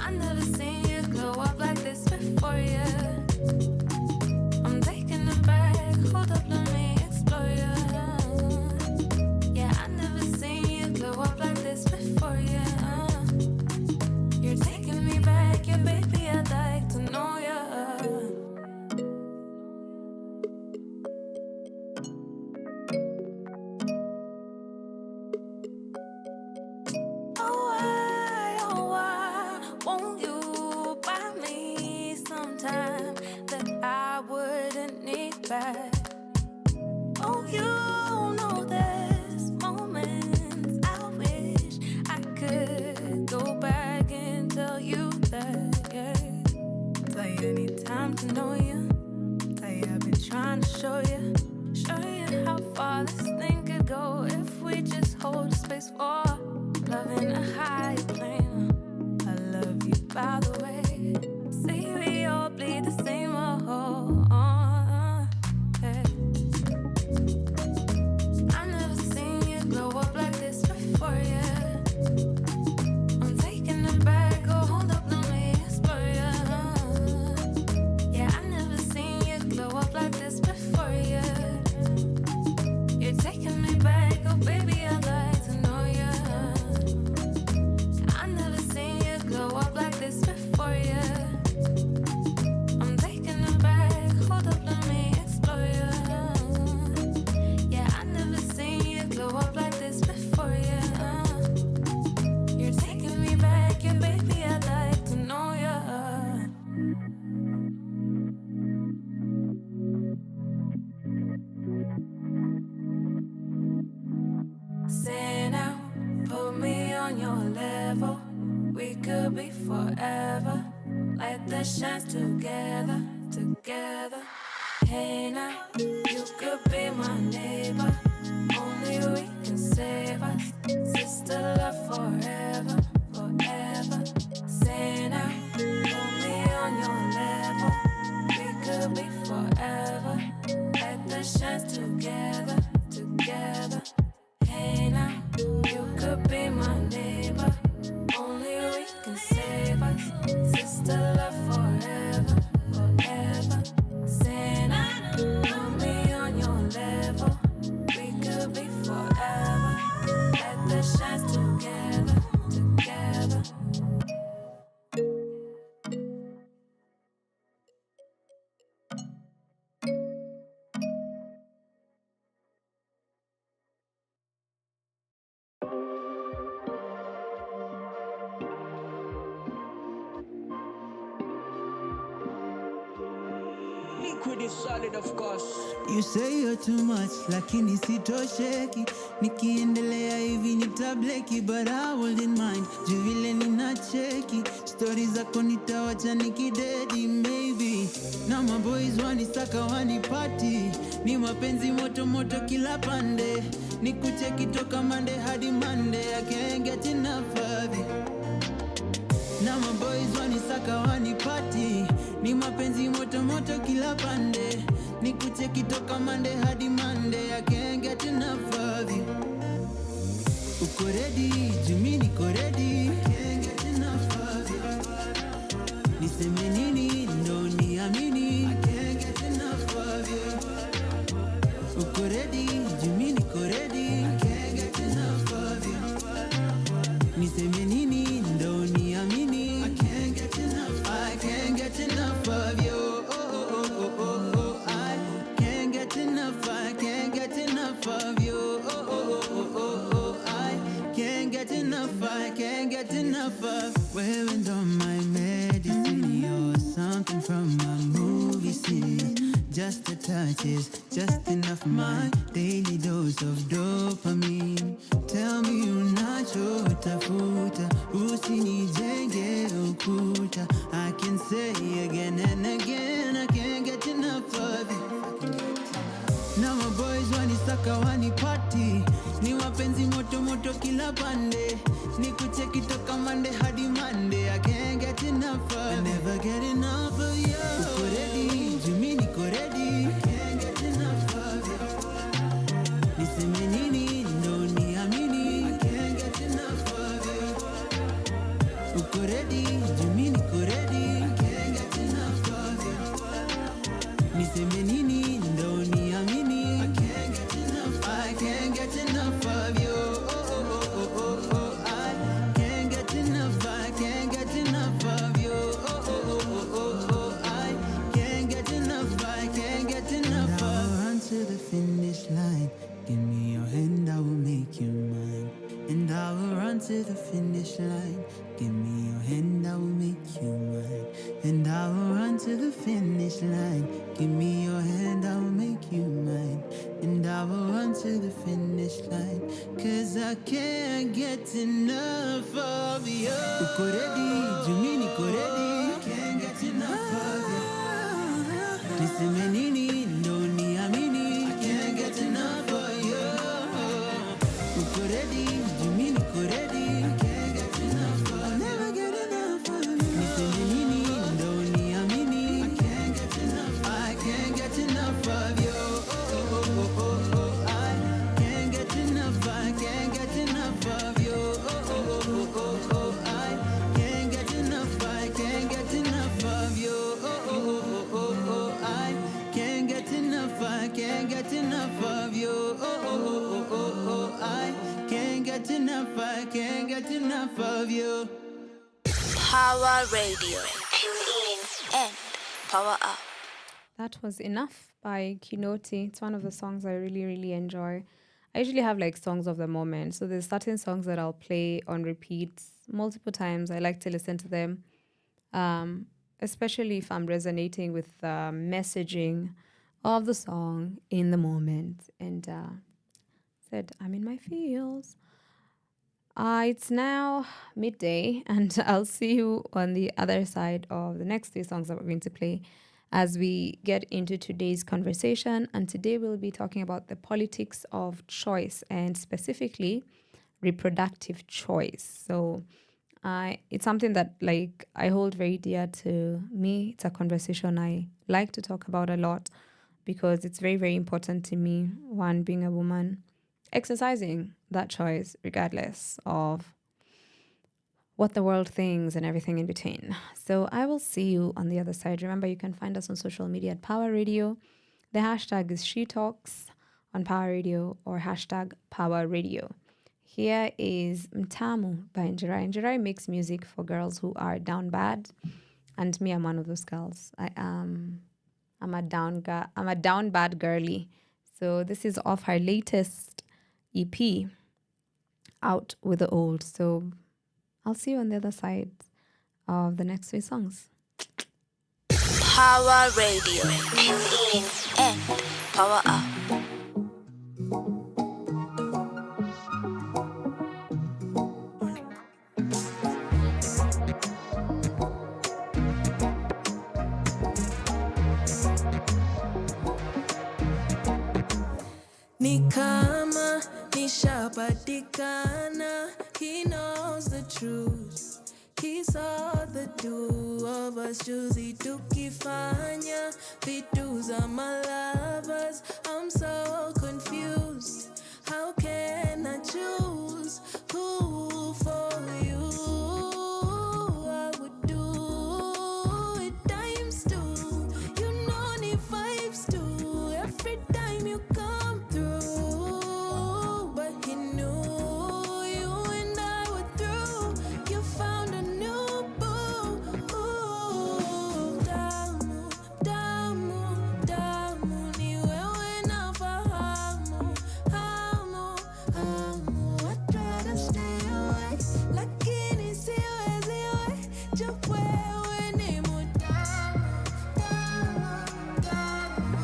I never seen you glow up like this before, yeah. I'm taking it back, hold up, let me explore, yeah. Yeah, I never seen you glow up like this before, yeah. You're taking me back, yeah, baby, I'd like to know ya. Oh, why won't you buy me sometime that I wouldn't need back? Oh, you know there's moments I wish I could go back and tell you that, yeah. Tell you I need time to know you. Tell you I've been trying to show you how far this thing could go if we just hold space for love in a higher plane. I love you, by the way. See, we all bleed the same, hey. I've never seen you glow up like this before, yeah. I'm taking it back, oh hold up, let me explore, yeah. Yeah, I've never seen you glow up like this before, yeah. You're taking me back, oh baby, I'd like to know ya. I've never seen you glow up like this before, yeah. I'm taking it back, hold up, let me explore, yeah. Yeah, I've never seen you glow up like this before, yeah. You're taking me back, yeah, baby, I'd like to know ya. Say now, put me on your level. We could be forever. Light the shines together, together. Hey now, you could be my neighbor. Only we can save us. Sister love forever, forever. Say now, put me on your level. We could be forever. Light the shines together, together. Hey now, you could be my neighbor. Only we can save us. Sister love forever, forever. Say now, put me on your level. We could be forever. Let the shines together, together. Liquid is solid, of course. You say you're too much, lakini sitosheki. Nikiendelea hivi nitableki, but I wouldn't mind. Juu vile ninacheki, stories zako nitawacha nikidedi, maybe. Na maboys wanisaka wanipati, ni mapenzi moto moto kila pande. Nikucheki toka Monday hadi Monday, I can't get enough of it. maboys wanisaka wanipati, ni mapenzi moto moto kila pande, ni kucheki toka Monday hadi Monday. I can't get enough of you. Uko ready, Jumi niko ready. I can't get enough of you. Niseme nini ndo niamini. I can't get enough of you. Uko ready, Jumi niko ready. I can't get enough of you. Niseme nini ndo niamini. I can't get enough. I can't get enough of you. I can't get enough. I can't get enough of you. I can't get enough. I can't get enough of. Wewe ndo my medicine. You're something from a movie scene. Just the touches, just enough. My daily dose of dopamine. Tell me unachotafuta, usinijenge ukuta. I can say again and again, I can't get enough of you. Now my boys wanisaka wanipati, ni mapenzi moto moto kila pande, ni kucheki toka Monday hadi Monday. I can't get enough of, I never get enough of you. Uko ready, Jumi niko ready. I can't get enough of you. Niseme nini ndo niamini. I can't get enough of you. Uko ready, Jumi niko ready. I can't get enough of you. Niseme nini ndo niamini. I can't get enough. I can't get enough of you. I can't get enough. I can't get enough of you. I can't get enough. I can't get enough of you. Run to the finish line. Give me your hand, I will make you mine. And I will run to the finish line. Give me your hand, I will make you mine. And I will run to the finish line. Give me your hand, I will make you mine. And I will run to the finish line. Cause I can't get enough of you. Uko ready, Jumi niko ready. I can't get enough of you. Niseme nini ndo niamini. I can't get enough of you. Uko ready, Jumi niko ready. I can't get enough of you. Never get enough of you. Niseme nini ndo niamini. I can't get enough. I can't get enough of you. I can't get enough. I can't get enough of you. I can't get enough. I can't get enough of you. I can't get enough. I can't get enough of you. I can't get enough. I can't get enough of you. Power Radio. Tune in and power up. That was Enough by Kinoti. It's one of the songs I really, really enjoy. I usually have like songs of the moment. So there's certain songs that I'll play on repeat multiple times. I like to listen to them, especially if I'm resonating with the messaging of the song in the moment. And said, I'm in my feels. It's now midday, and I'll see you on the other side of the next three songs that we're going to play as we get into today's conversation. And today we'll be talking about the politics of choice, and specifically reproductive choice. So it's something that like I hold very dear to me. It's a conversation I like to talk about a lot because it's very, very important to me, one, being a woman, exercising that choice regardless of what the world thinks and everything in between. So I will see you on the other side. Remember, you can find us on social media at Power Radio. The hashtag is SheTalks on Power Radio or hashtag Power Radio. Here is Mtamu by Njirai. Njirai makes music for girls who are down bad, and me, I'm one of those girls. I'm a down bad girly. So this is off her latest EP, Out with the Old. So I'll see you on the other side of the next three songs. Power Radio. Tune in and power up. Ni kama nishapatikana, he knows the truth. He saw the was juicy tukifanya vitu za my lovers. I'm so confused. How can I choose who for you? I would do it times two. You know need vibes too. Every time you come through, but he knew you and I were through. You found a new boo. Ooh, damu, damu, damu, ni wewe na fahamu, hamu, hamu. I try to stay away, lakini siwezi we, juu wewe ni mutamu, damu, damu,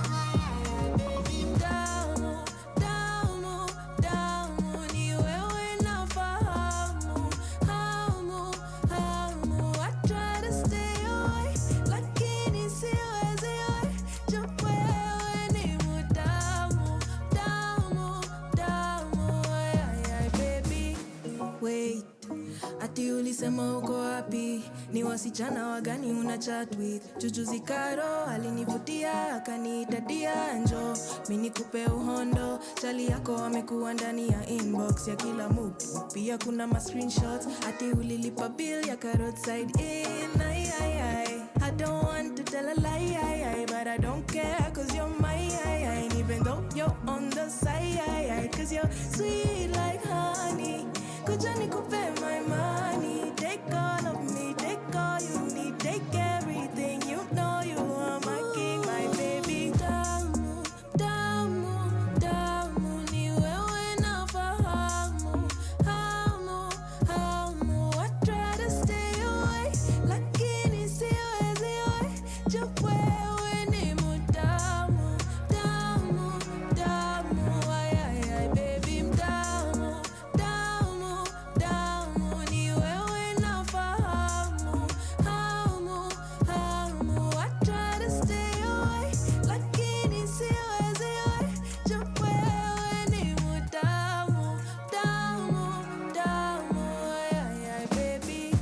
damu, damu, ni wewe na fahamu, hamu, hamu. I try to stay away, lakini siwezi we, juu wewe ni mutamu, damu, damu, baby. Wait, ati ulisema uko wapi? Ni wasichana wagani una chat with? Jujuzi Karo alinivutia akaniita dia, njo mimi nikupe uhondo. Chali yako amekuwa ndani ya inbox ya kila mtu, pia kuna ma screenshots. Ati ulilipa bill ya roadside in. I don't want to tell a lie, but I don't care cause you're my even though you're on the side, cause you're sweet like honey. Kuja nikupe my money, take all of me, take all you need, take everything. You know you are my king, my baby. Damu, damu, damu, ni wewe na fahamu, hamu, hamu. I try to stay away, lakini siwezi we, juu wewe ni mutamu, damu, damu, baby. Damu, damu, damu, ni wewe na fahamu, hamu, hamu. I try to stay away, lakini siwezi we, juu wewe ni mutamu, damu, damu, baby.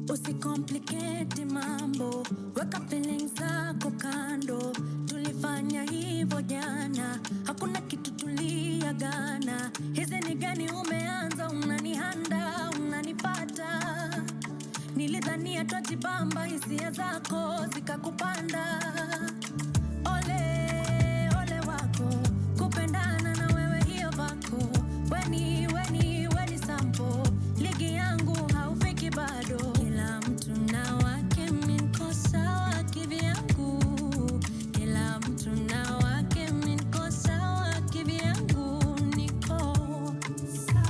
Usicomplicate mambo, weka feelings zako kando. Tulifanya hivyo jana, hakuna kitu tuliagana. Hizi ni gani umeanza, unanihanda, unanipata. Nilidhania twajibamba, hisia zako zikakupanda. Ole, ole wako, kupendana na wewe hiyo vako. Weni sample, ligi yangu haufiki bado. Kila mtu na wake, mimi niko sawa kivyangu. Kila mtu na wake, mimi niko sawa kivyangu. Niko sawa.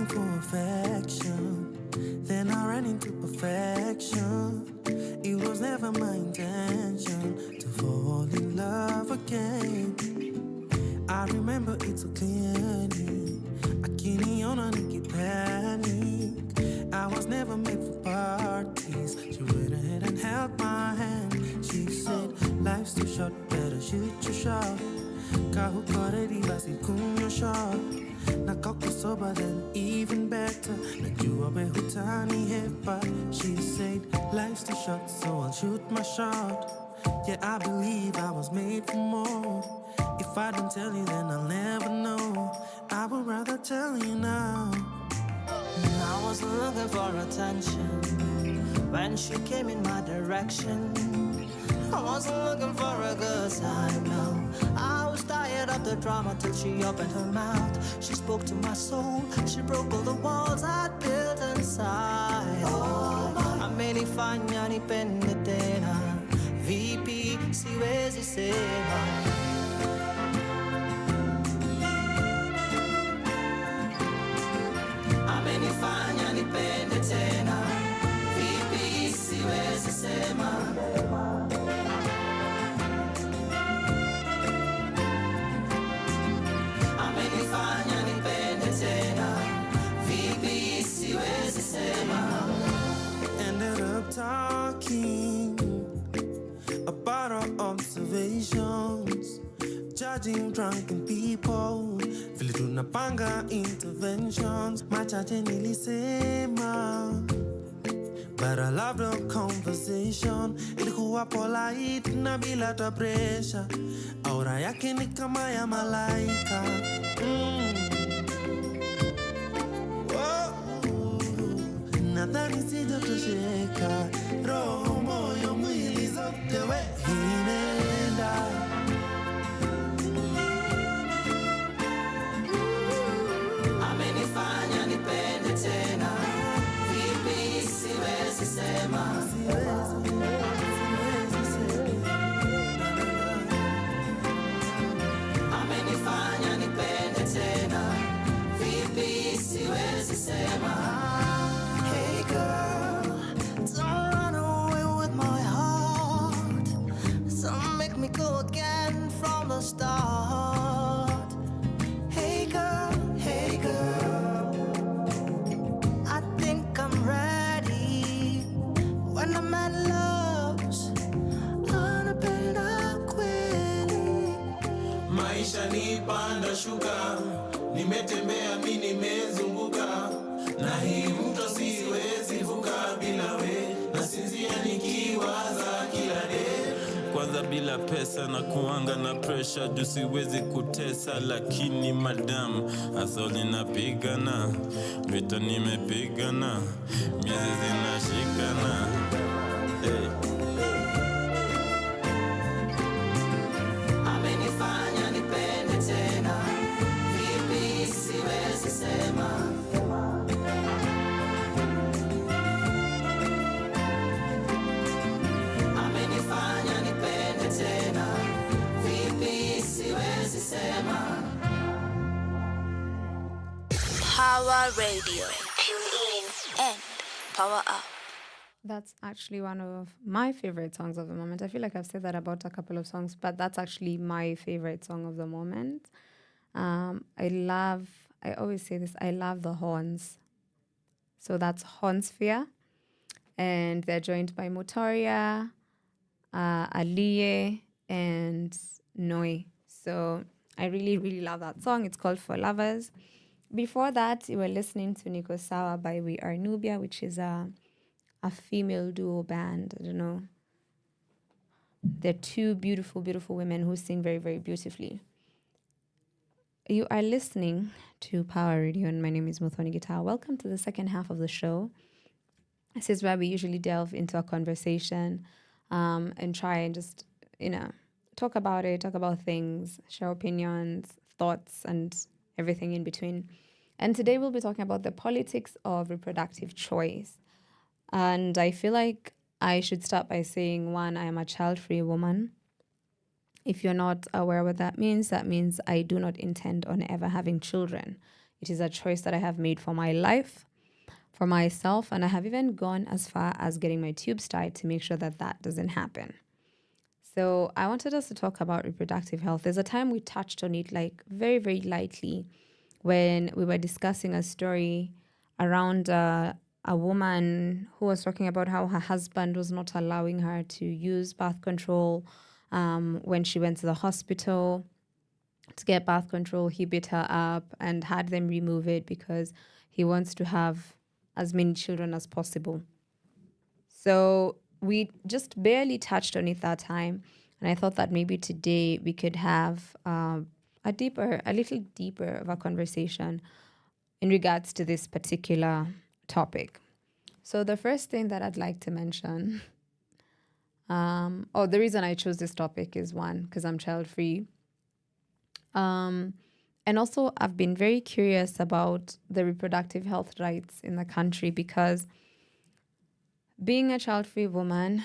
looking for affection, then I ran into perfection. It was never my intention to fall in love again. I remember it so clearly. Akiniona nikipanic. I was never made for parties. She went ahead and held my hand. She said, life's too short, better shoot your shot. Kahukore basi kunywa shot. Nakako sober, then even better. Najua behutani hepa. She said, life's too short, so I'll shoot my shot. Yeah, I believe I was made for more. If I don't tell you, then I'll never know. I would rather tell you now. I was looking for attention when she came in my direction. I wasn't looking for a good time, no. I was tired of the drama till she opened her mouth. She spoke to my soul. She broke all the walls I'd built inside. Amenifanya nipende tena. VP siwezi sema. Amenifanya nipende tena. VP siwezi sema. Amenifanya nipende tena. VP siwezi sema. Ended up talking about our observations, judging drunken people, vile tunapanga interventions. Machache nilisema, but I love the conversation. Ilikuwa polite na bila hata pressure. Aura yake ni kama ya malaika. Nadhani sijatosheka, roho moyo mwili zote we inaenda. Amenifanya nipende tena. Vipi siwezi sema. Amenifanya nipende tena. Vipi siwezi sema. Hey girl, don't run away with my heart. Don't make me go again from the start. Hey girl, I think I'm ready. When a man loves, anapenda kweli. Maisha ni panda shuka, nimetembea mi nimezunguka, na hii mto siwezi vuka bila we, nasinzia nikiwaza kila day. Kwanza bila pesa na kuanga na pressure, juu siwezi kutesa, lakini madam asoli napigana, vita nimepigana, miezi zinashikana. Hey. Amenifanya nipende tena. Vipi siwezi sema. Amenifanya nipende tena. Vipi siwezi sema. Power Radio. Tune in and power up. That's actually one of my favorite songs of the moment. I feel like I've said that about a couple of songs, but that's actually my favorite song of the moment. I always say this, I love the horns. So that's Hornsphere. And they're joined by Motoria, Aliye, and Noi. So I really, really love that song. It's called For Lovers. Before that, you were listening to Niko Sawa by We Are Nubia, which is a female duo band. I don't know. They're two beautiful, beautiful women who sing very, very beautifully. You are listening to Power Radio, and my name is Muthoni Gitau. Welcome to the second half of the show. This is where we usually delve into a conversation and try and just, talk about it, talk about things, share opinions, thoughts, and everything in between. And today we'll be talking about the politics of reproductive choice. And I feel like I should start by saying, one, I am a child-free woman. If you're not aware what that means I do not intend on ever having children. It is a choice that I have made for my life, for myself, and I have even gone as far as getting my tubes tied to make sure that that doesn't happen. So I wanted us to talk about reproductive health. There's a time we touched on it like very, very lightly when we were discussing a story around a woman who was talking about how her husband was not allowing her to use birth control. When she went to the hospital to get birth control, he beat her up and had them remove it because he wants to have as many children as possible. So we just barely touched on it that time. And I thought that maybe today we could have a little deeper of a conversation in regards to this particular topic. So the first thing that I'd like to mention, the reason I chose this topic is one, because I'm child-free. And also I've been very curious about the reproductive health rights in the country because being a child-free woman,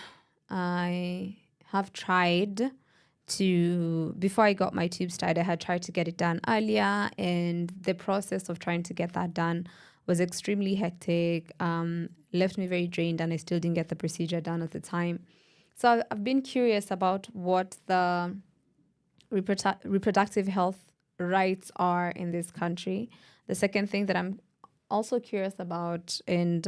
I have tried to, before I got my tubes tied, I had tried to get it done earlier, and the process of trying to get that done was extremely hectic, left me very drained, and I still didn't get the procedure done at the time. So I've been curious about what the reproductive health rights are in this country. The second thing that I'm also curious about, and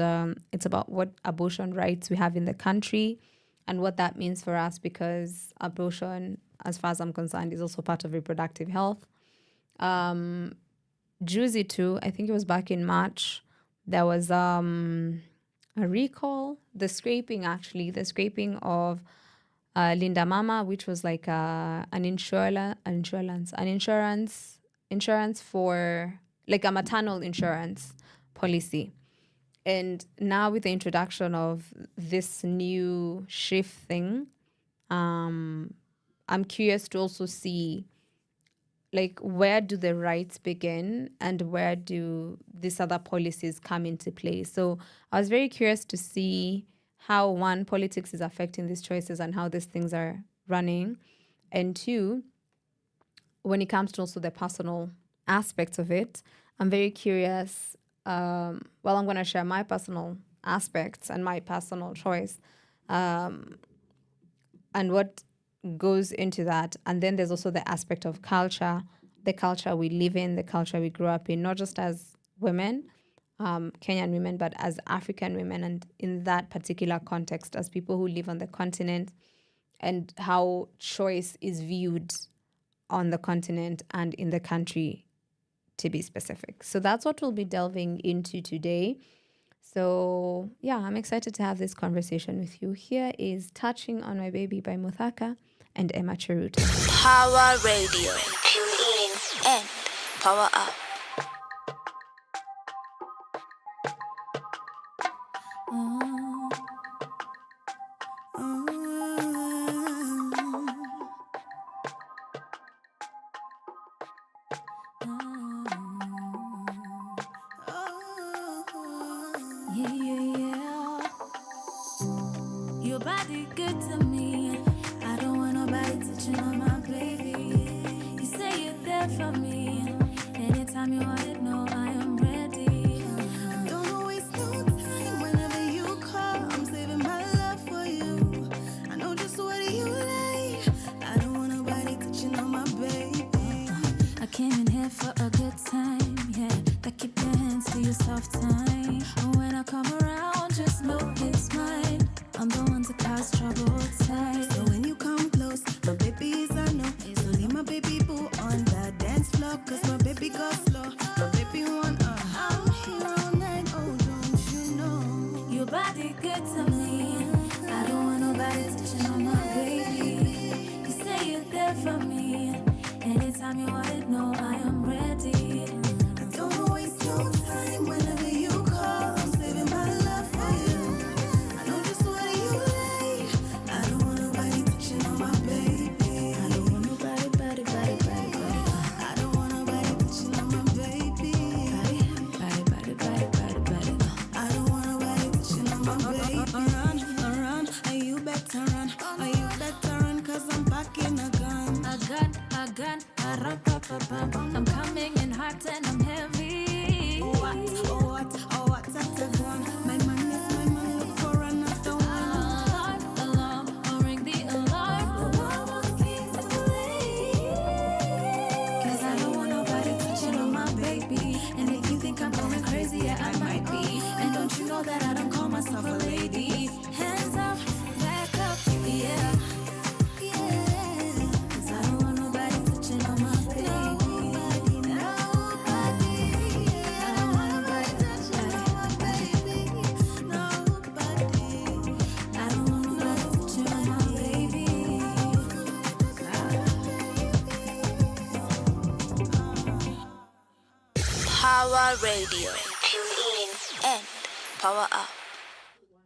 it's about what abortion rights we have in the country and what that means for us, because abortion, as far as I'm concerned, is also part of reproductive health. Juicy too, I think it was back in March, there was a recall, the scraping of Linda Mama, which was like an insurance for like a maternal insurance policy. And now with the introduction of this new shift thing, I'm curious to also see like where do the rights begin and where do these other policies come into play. So I was very curious to see how, one, politics is affecting these choices and how these things are running. And two, when it comes to also the personal aspects of it, I'm very curious. I'm going to share my personal aspects and my personal choice and what goes into that. And then there's also the aspect of culture, the culture we live in, the culture we grew up in, not just as women, Kenyan women, but as African women, and in that particular context, as people who live on the continent, and how choice is viewed on the continent and in the country, to be specific. So that's what we'll be delving into today. So yeah, I'm excited to have this conversation with you. Here is Touching on My Baby by Muthaka and Emma Cheruto. Pawa Radio. Tune in and power up. Your body good to me. I don't want nobody touching on my baby. You say you're there for me. Anytime you want it, no, I am ready. Don't waste no time whenever you call. I'm saving my love for you. I know just what you like. I don't want nobody touching on my baby. I came in here for a good time, yeah. That keep your hands to your soft time. When I come around, just know it's mine. I'm the one to cause trouble tight. So when you come close, my baby is a no. So leave my baby boo on the dance floor. Cause my baby goes slow. My baby want I'm here all night, oh don't you know. Your body good to me. I don't want nobody touching on my baby. You say you're there for me. Anytime you want it, no, I am ready. Don't waste no time whenever you call. I'm saving my love for you. I know just what you like. I don't want nobody touching on my baby. I don't want nobody, body. I don't want nobody touching on my baby. Body. I don't want nobody touching on my baby. Run, and you better run. Are you better run? Cause I'm packing a gun. A gun, I'm coming in hot and I'm heavy. know that I don't call myself a lady. Hands up, back up, yeah. Yeah. 'Cause I don't want nobody touching on my baby. Nobody. I don't want nobody touching on my baby. Nobody. I don't want nobody touching on my baby. Power Radio. Tune in and power up.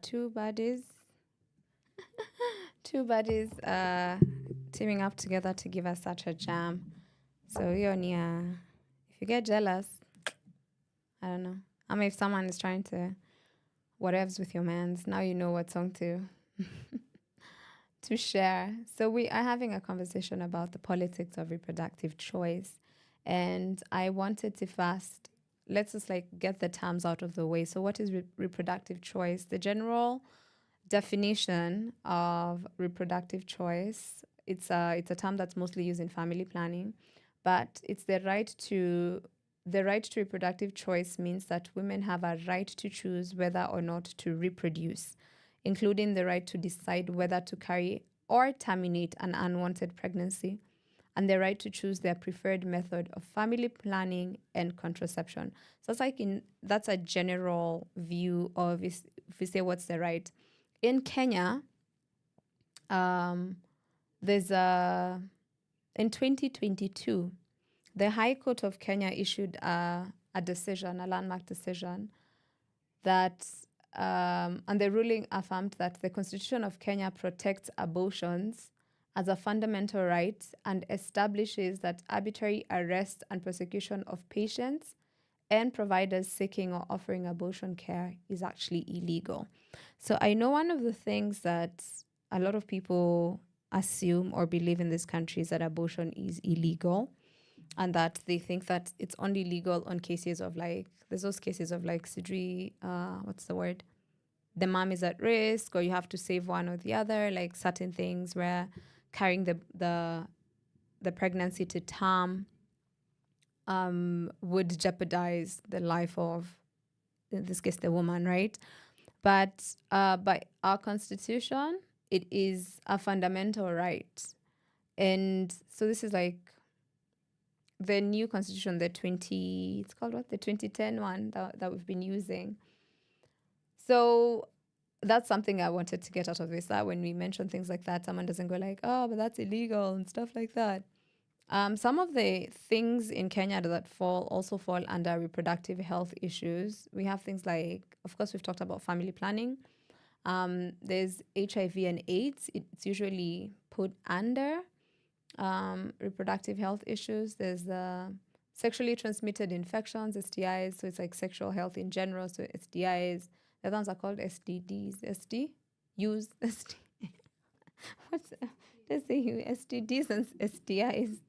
Two buddies teaming up together to give us such a jam. So Ionia, if you get jealous, I don't know. I mean, if someone is trying to whatevs with your mans, now you know what song to to share. So we are having a conversation about the politics of reproductive choice, and I wanted to first let's just like get the terms out of the way. So what is reproductive choice? The general definition of reproductive choice, it's a term that's mostly used in family planning, but it's the right to reproductive choice means that women have a right to choose whether or not to reproduce, including the right to decide whether to carry or terminate an unwanted pregnancy, and the right to choose their preferred method of family planning and contraception. So it's like that's a general view of if we say what's the right. In Kenya, there's in 2022, the High Court of Kenya issued a landmark decision that, and the ruling affirmed that the Constitution of Kenya protects abortions as a fundamental right and establishes that arbitrary arrest and prosecution of patients and providers seeking or offering abortion care is actually illegal. So I know one of the things that a lot of people assume or believe in this country is that abortion is illegal, and that they think that it's only legal on cases of like, there's those cases of like surgery, what's the word? The mom is at risk, or you have to save one or the other, like certain things where carrying the pregnancy to term would jeopardize the life of, in this case, the woman, right? But by our constitution, it is a fundamental right. And so this is like the new constitution, it's called what? The 2010 one that we've been using. So that's something I wanted to get out of this, that when we mention things like that, someone doesn't go like, oh, but that's illegal and stuff like that. Some of the things in Kenya that also fall under reproductive health issues. We have things like, of course, we've talked about family planning. There's HIV and AIDS. It's usually put under reproductive health issues. There's sexually transmitted infections, STIs. So it's like sexual health in general. So STIs. The other ones are called STDs. STDs and STIs.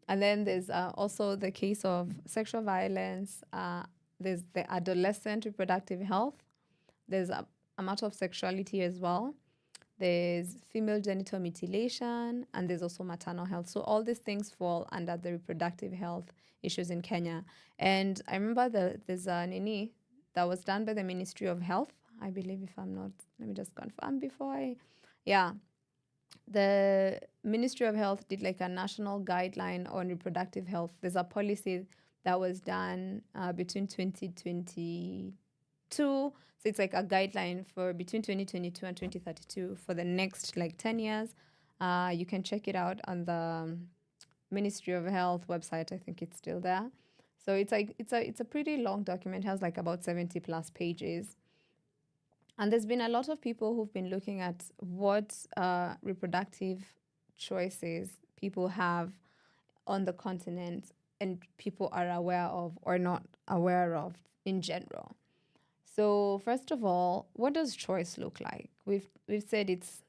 And then there's also the case of sexual violence. There's the adolescent reproductive health. There's a matter of sexuality as well. There's female genital mutilation, and there's also maternal health. So all these things fall under the reproductive health issues in Kenya. And I remember there's a nini that was done by the Ministry of Health, I believe, if I'm not, let me just confirm the Ministry of Health did like a national guideline on reproductive health. There's a policy that was done between 2022. So it's like a guideline for between 2022 and 2032 for the next like 10 years. You can check it out on the Ministry of Health website. I think it's still there. So it's like it's a pretty long document. It has like about 70 plus pages. And there's been a lot of people who've been looking at what reproductive choices people have on the continent and people are aware of or not aware of in general. So first of all, what does choice look like? We've said it's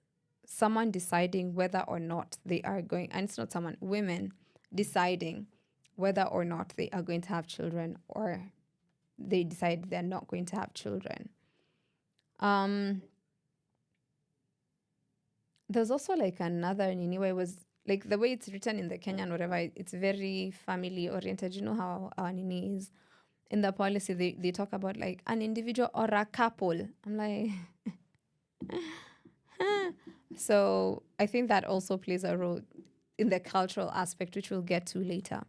someone deciding whether or not they are going, and it's not someone, women deciding whether or not they are going to have children, or they decide they're not going to have children. There's also like another, anyway, was like the way it's written in the Kenyan, whatever, it's very family oriented. You know how our nini is. in the policy, they talk about like an individual or a couple. I'm like, so I think that also plays a role in the cultural aspect, which we'll get to later.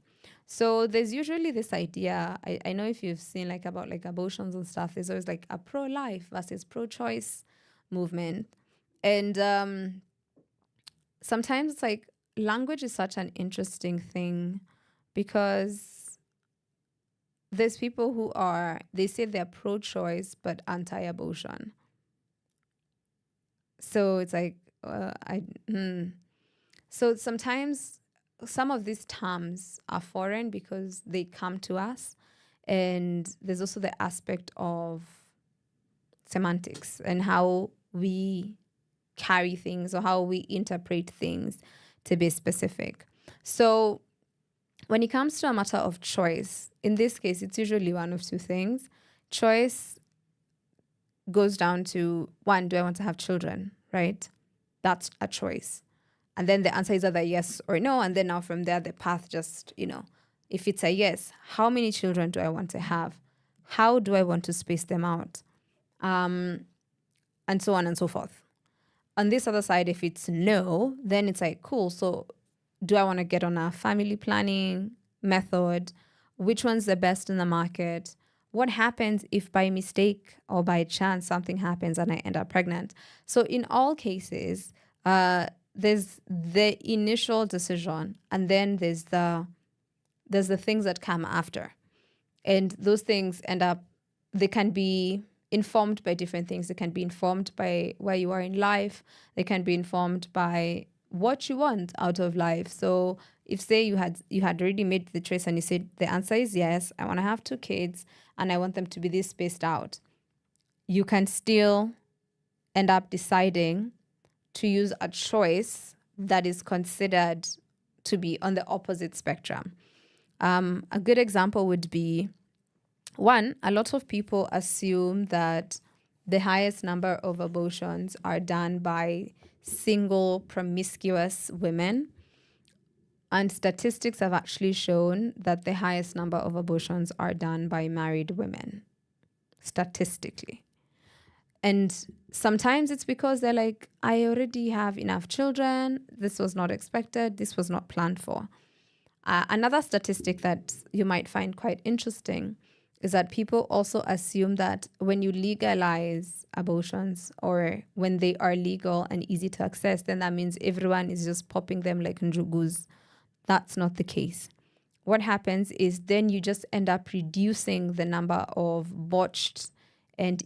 So there's usually this idea, I know if you've seen like about like abortions and stuff, there's always like a pro-life versus pro-choice movement. And sometimes it's like language is such an interesting thing because there's people who they say they're pro-choice but anti-abortion. So it's like, so sometimes some of these terms are foreign because they come to us. And there's also the aspect of semantics and how we carry things or how we interpret things to be specific. So when it comes to a matter of choice, in this case, it's usually one of two things. Choice goes down to, one, do I want to have children, right? That's a choice. And then the answer is either yes or no. And then now from there, the path just, if it's a yes, how many children do I want to have? How do I want to space them out? And so on and so forth. On this other side, if it's no, then it's like, cool. So do I want to get on a family planning method? Which one's the best in the market? What happens if by mistake or by chance something happens and I end up pregnant? So in all cases, there's the initial decision, and then there's the things that come after. And those things they can be informed by different things. They can be informed by where you are in life. They can be informed by what you want out of life. So if, say, you had already made the choice and you said the answer is yes, I want to have 2 kids and I want them to be this spaced out, you can still end up deciding to use a choice that is considered to be on the opposite spectrum. A good example would be, one, a lot of people assume that the highest number of abortions are done by single promiscuous women. And statistics have actually shown that the highest number of abortions are done by married women, statistically. And sometimes it's because they're like, I already have enough children. This was not expected. This was not planned for. Another statistic that you might find quite interesting is that people also assume that when you legalize abortions, or when they are legal and easy to access, then that means everyone is just popping them like njugus. That's not the case. What happens is then you just end up reducing the number of botched and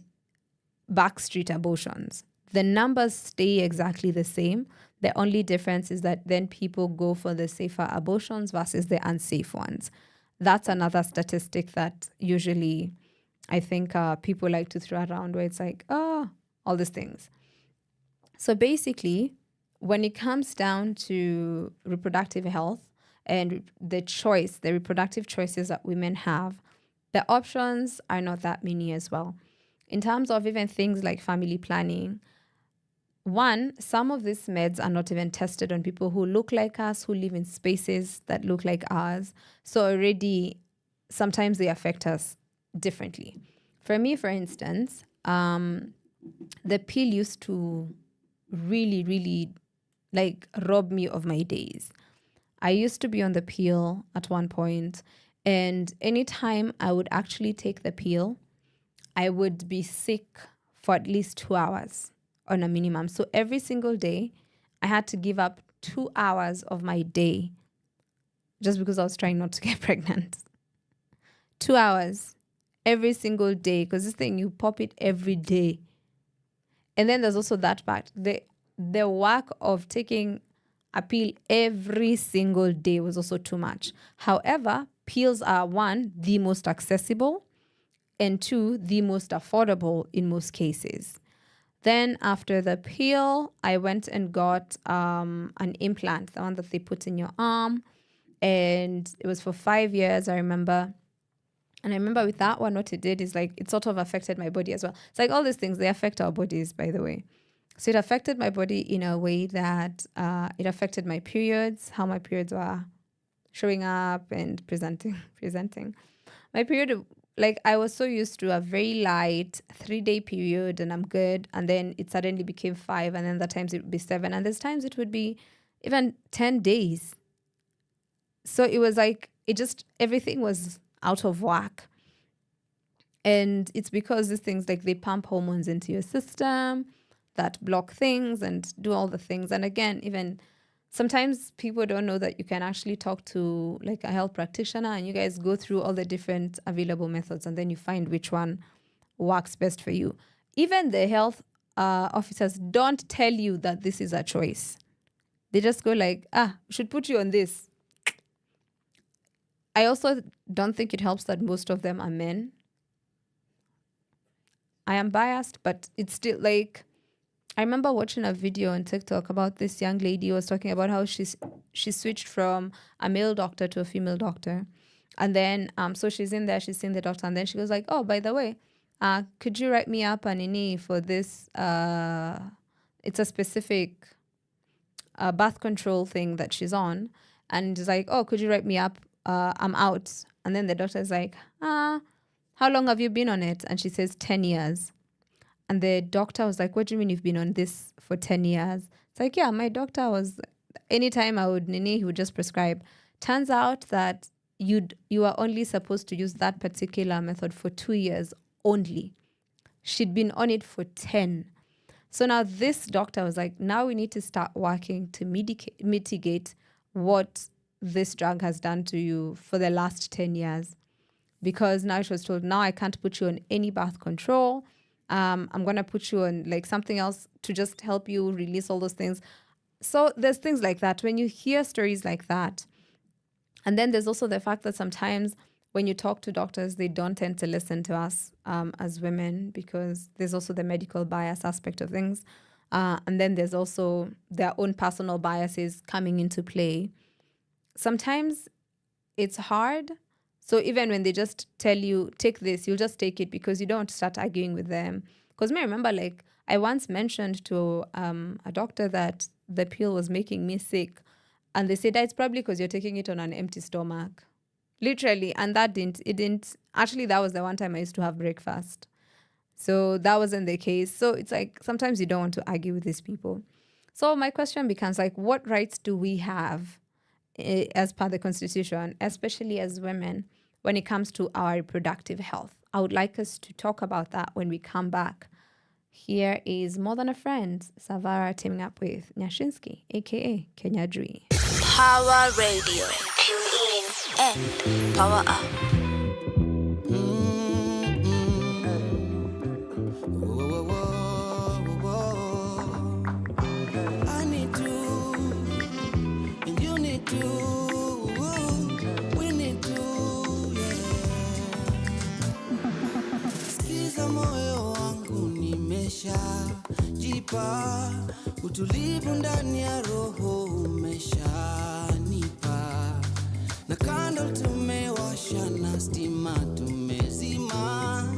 backstreet abortions. The numbers stay exactly the same. The only difference is that then people go for the safer abortions versus the unsafe ones. That's another statistic that usually I think people like to throw around, where it's like, all these things. So basically, when it comes down to reproductive health and the reproductive choices that women have, the options are not that many as well. In terms of even things like family planning, one, some of these meds are not even tested on people who look like us, who live in spaces that look like ours. So already, sometimes they affect us differently. For me, for instance, the pill used to really, really rob me of my days. I used to be on the pill at one point, and anytime I would actually take the pill, I would be sick for at least 2 hours on a minimum. So every single day, I had to give up 2 hours of my day just because I was trying not to get pregnant. 2 hours every single day, because this thing, you pop it every day. And then there's also that part. The work of taking a pill every single day was also too much. However, pills are, one, the most accessible, and two, the most affordable in most cases. Then after the pill, I went and got an implant, the one that they put in your arm. And it was for 5 years, I remember. And I remember with that one, what it did is it sort of affected my body as well. It's like all these things, they affect our bodies, by the way. So it affected my body in a way that it affected my periods, how my periods were showing up and presenting. My period like I was so used to a very light 3-day period and I'm good. And then it suddenly became 5. And then the times it would be 7. And there's times it would be even 10 days. So it was like, everything was out of whack. And it's because these things, like they pump hormones into your system that block things and do all the things. And again, even sometimes people don't know that you can actually talk to like a health practitioner and you guys go through all the different available methods and then you find which one works best for you. Even the health officers don't tell you that this is a choice. They just go like, we should put you on this. I also don't think it helps that most of them are men. I am biased, but it's still like, I remember watching a video on TikTok about this young lady who was talking about how she switched from a male doctor to a female doctor. And then, so she's in there, she's seeing the doctor, and then she goes like, oh, by the way, could you write me up an INI for this? It's a specific birth control thing that she's on. And it's like, oh, could you write me up? I'm out. And then the doctor's like, how long have you been on it? And she says 10 years. And the doctor was like, what do you mean you've been on this for 10 years? It's like, yeah, my doctor was, anytime I would nini, he would just prescribe. Turns out that you are only supposed to use that particular method for 2 years only. She'd been on it for 10. So now this doctor was like, now we need to start working to mitigate what this drug has done to you for the last 10 years. Because now she was told, now I can't put you on any birth control. I'm going to put you on like something else to just help you release all those things. So there's things like that. When you hear stories like that, and then there's also the fact that sometimes when you talk to doctors, they don't tend to listen to us as women because there's also the medical bias aspect of things. And then there's also their own personal biases coming into play. Sometimes it's hard. So even when they just tell you, take this, you'll just take it because you don't start arguing with them. Because I remember, like, I once mentioned to a doctor that the pill was making me sick. And they said, it's probably because you're taking it on an empty stomach. Literally. And that actually, that was the one time I used to have breakfast. So that wasn't the case. So it's like, sometimes you don't want to argue with these people. So my question becomes like, what rights do we have as per the Constitution, especially as women, when it comes to our reproductive health? I would like us to talk about that when we come back. Here is More Than a Friend, Savara teaming up with Nyashinsky, aka Kenya Dree. Power Radio. Tune in and power up. I need to, and you need to, we need to, Sikiza moyo wangu nimesha jipa, utulivu ndani ya roho umeshanipa, na candle tumewasha na stima tumezima,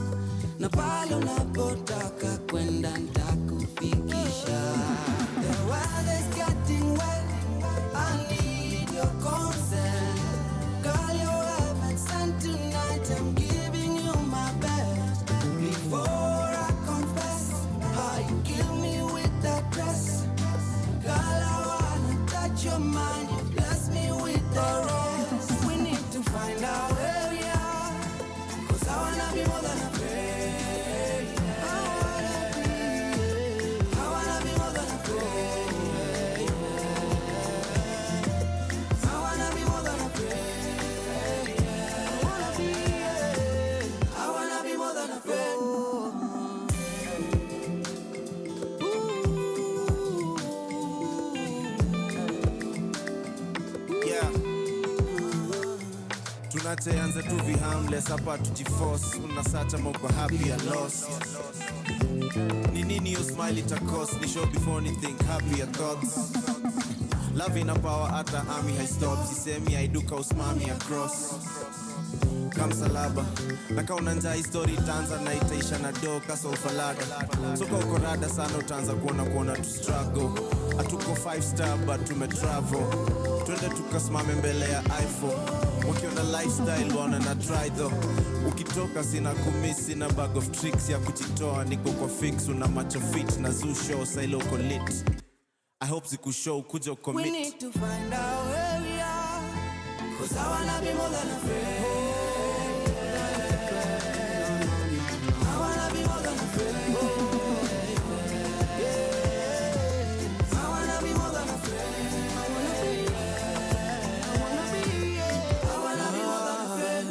na pale unapotaka kwenda nitakufikisha. The weather's getting wet, I need your consent. Call your heaven sent tonight, I'm giving you my best. Before I confess, how you kill me with that dress. Girl, I wanna touch your mind, you bless me with the rest. We need to find out where we are, 'cause I wanna be more than a friend. I wanna be more than a friend. I wanna be more than a friend. I wanna be more than a friend. Yeah. Tunacheanza tu vihamless hapa tujiforce, unasacha moko happy and lost. Ni nini your smile itakos, ni show before anything happier thoughts. Love in a power ata army high stop, sisemi aiduka usmami across. Kamsalaba, naka unanja history tanza na itaisha na do kasa ufalada. Soka uko rada sana utanza kuona tu struggle. Atuko 5 star but tumetravel. Twende tukasimame mbele ya iPhone. wakiona lifestyle wana na try though. Ukitoka sina kumisi na bag of tricks ya kujitoa, niko kwa fix, una macho fit na zoo show silo uko lit. I hope zikushow kuja commit. We need to find out where we are, 'cause I wanna be more than a friend. I wanna be more than a friend. I wanna be more than a friend. I wanna be more than a friend.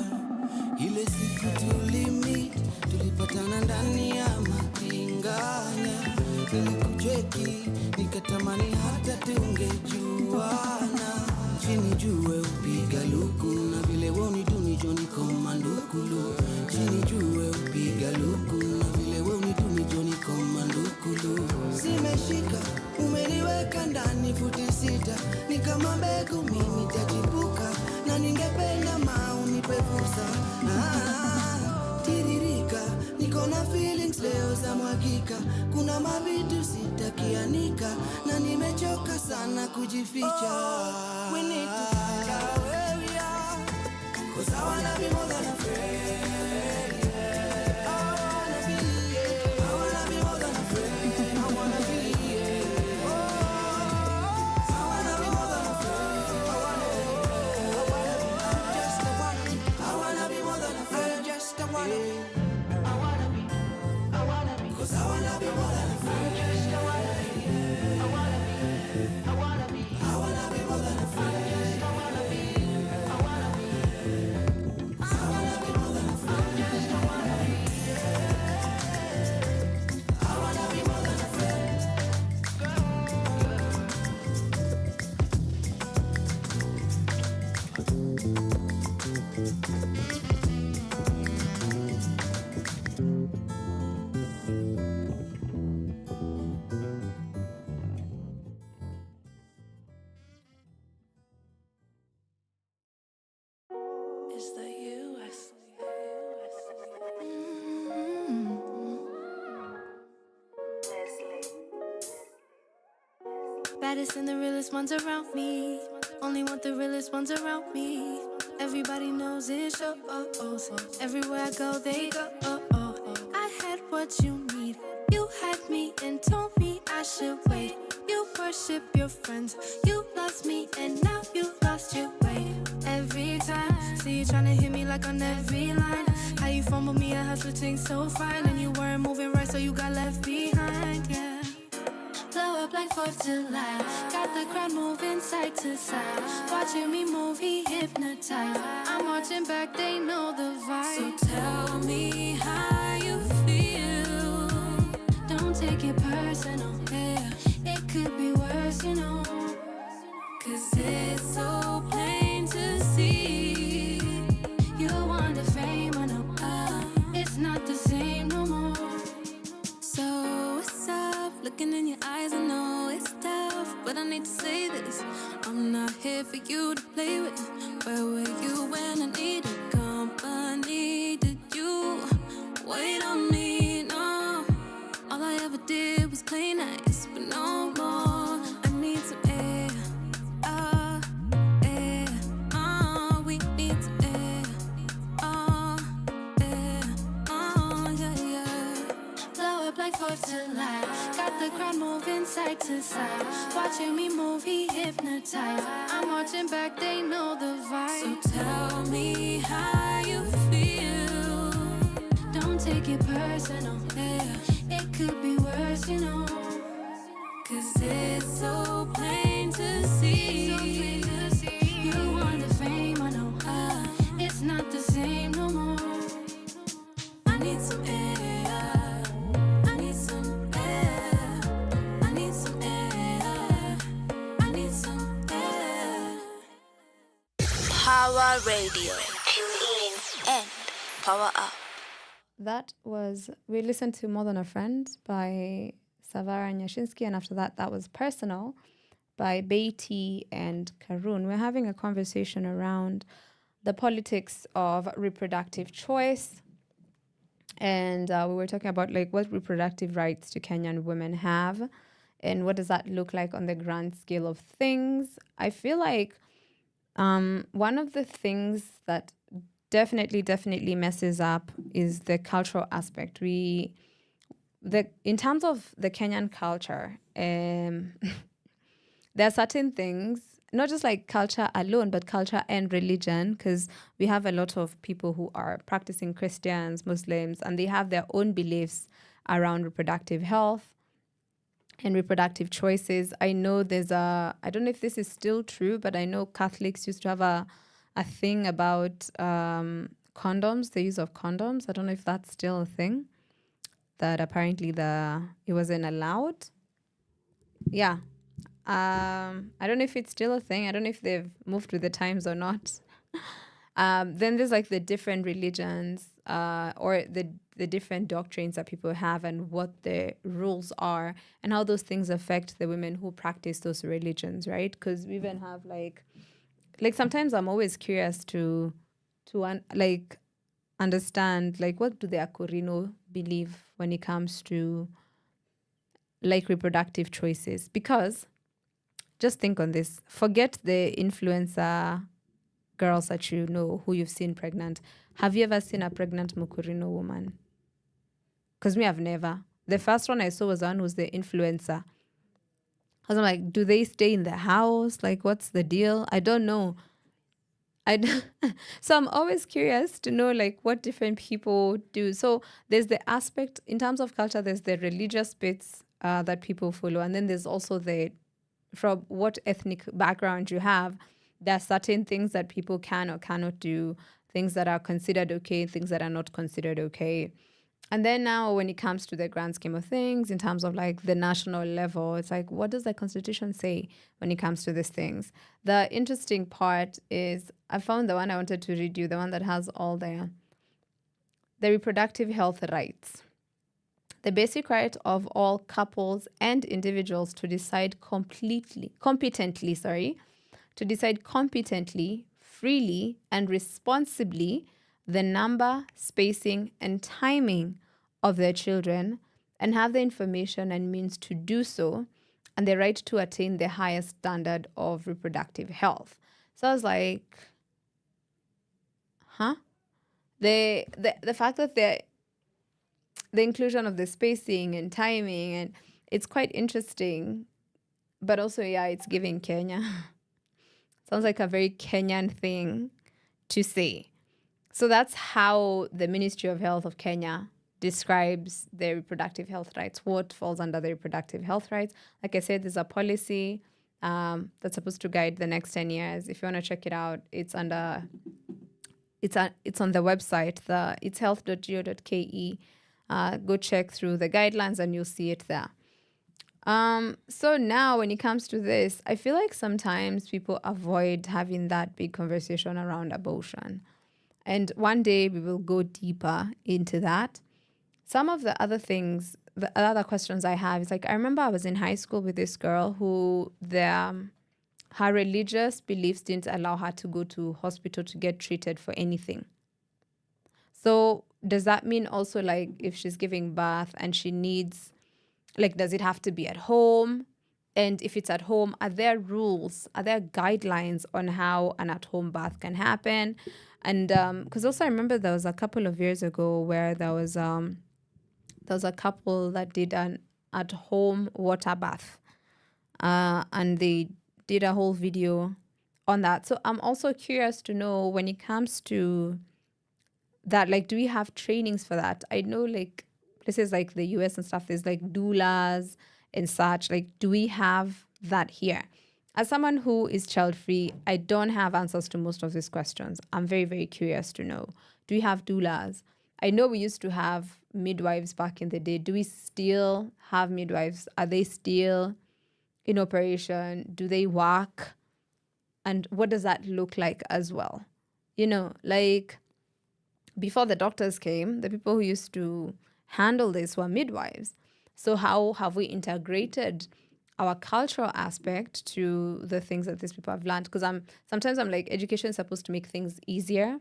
Ile siku tulimit, tulipatana ndani ya matinganya. Nilikujeki, nikatamani hata tungejuana. Chini jue upiga luku, na vile woni tuni joni komandukulu. Chini jue upiga luku, na vile woni tuni joni komandukulu. Zimeshika, umeniweka ndani futi sita. Ni kama mbegu mimi tachipuka, na ningependa unipe fursa. Tiririka, niko na feelings leo za mwakika. Kuna mavitu sitakianika, na nimechoka sana kujificha. We need to find out where we are, 'cause I wanna be more than a friend. I wanna be more than a friend. I wanna be, I wanna be more than a friend. I wanna be more than a friend. Just I wanna be. Cause I wanna be more than a friend. Just I wanna be. I wanna be more than a friend. Just I wanna be. I wanna be more than a friend. Just I wanna be. I wanna be more than a friend. Is that you? Baddest and the realest ones around me. Only want the realest ones around me. Everybody knows it's your so everywhere I go, they go. I had what you need. You had me and told me I should wait. You worship your friends. You lost me and now you lost your way. Every time, see you tryna hit me like on every line. How you fumble me, I hustle things so fine. And you weren't moving right, so you got left behind, yeah. Blow up like 4th of July. Got the crowd moving side to side. Watching me move, he hypnotized. I'm marching back, they know the vibe. So tell me how you feel. Don't take it personal, yeah. It could be worse, you know. 'Cause it's so plain to see. You want the fame, I know. It's not the same no more. So what's up? Looking in your eyes, I know it's tough, but I need to say this. I'm not here for you to play with. Where were you when I needed company? Did you wait on me? No. All I ever did was play nice, but no more. I need some air. We need some air. Yeah. Blow up like 4th of July. Got the crowd moving side to side. Watching me move, he hypnotized. I'm marching back, they know the vibe. So tell me how you feel. Don't take it personal, yeah. It could be worse, you know. 'Cause it's so plain to see. You want the fame, I know. It's not the same no more. I need some air. I need some air. I need some air. I need some air. Pawa Radio. Tune in and power up. That was, we listened to More Than a Friend by Savara Nyashinsky, and after that was Personal by Beatty and Karun. We're having a conversation around the politics of reproductive choice. And we were talking about like what reproductive rights do Kenyan women have and what does that look like on the grand scale of things. I feel like One of the things that definitely messes up is the cultural aspect. In terms of the Kenyan culture, there are certain things, not just like culture alone, but culture and religion, because we have a lot of people who are practicing Christians, Muslims, and they have their own beliefs around reproductive health and reproductive choices. I know I don't know if this is still true, but I know Catholics used to have a thing about condoms, the use of condoms. I don't know if that's still a thing, that apparently it wasn't allowed. Yeah. I don't know if it's still a thing. I don't know if they've moved with the times or not. Then there's like the different religions or the different doctrines that people have and what the rules are and how those things affect the women who practice those religions, right? Because we even have like sometimes I'm always curious to understand like what do the Akorino believe when it comes to like reproductive choices, because just think on this. Forget the influencer girls that you know who you've seen pregnant. Have you ever seen a pregnant Mukurino woman? Because me, I've never. The first one I saw was one who's the influencer. I was like, do they stay in the house? Like, what's the deal? I don't know. So I'm always curious to know like what different people do. So there's the aspect in terms of culture. There's the religious bits that people follow, and then there's also from what ethnic background you have. There are certain things that people can or cannot do, things that are considered okay, things that are not considered okay. And then now when it comes to the grand scheme of things, in terms of like the national level, it's like, what does the Constitution say when it comes to these things? The interesting part is I found the one I wanted to read you, the one that has all the reproductive health rights. The basic right of all couples and individuals to decide competently, freely, and responsibly the number, spacing, and timing of their children, and have the information and means to do so, and the right to attain the highest standard of reproductive health. So I was like, huh? The fact that the inclusion of the spacing and timing, and it's quite interesting, but also, yeah, it's giving Kenya. Sounds like a very Kenyan thing to say. So that's how the Ministry of Health of Kenya describes the reproductive health rights, what falls under the reproductive health rights. Like I said, there's a policy that's supposed to guide the next 10 years. If you want to check it out, it's on the website, it's health.go.ke. Go check through the guidelines and you'll see it there. So now when it comes to this, I feel like sometimes people avoid having that big conversation around abortion. And one day we will go deeper into that. Some of the other things, the other questions I have is like, I remember I was in high school with this girl who her religious beliefs didn't allow her to go to hospital to get treated for anything. So does that mean also like if she's giving birth and she needs, like, does it have to be at home? And if it's at home, are there rules, are there guidelines on how an at-home birth can happen? And because also I remember there was a couple of years ago where there was a couple that did an at-home water bath. And they did a whole video on that. So I'm also curious to know when it comes to that, like, do we have trainings for that? I know like places like the US and stuff, there's like doulas and such. Like, do we have that here? As someone who is child-free, I don't have answers to most of these questions. I'm very, very curious to know. Do we have doulas? I know we used to have midwives back in the day. Do we still have midwives? Are they still in operation? Do they work? And what does that look like as well? You know, like before the doctors came, the people who used to handle this were midwives. So how have we integrated our cultural aspect to the things that these people have learned? Because sometimes I'm like, education is supposed to make things easier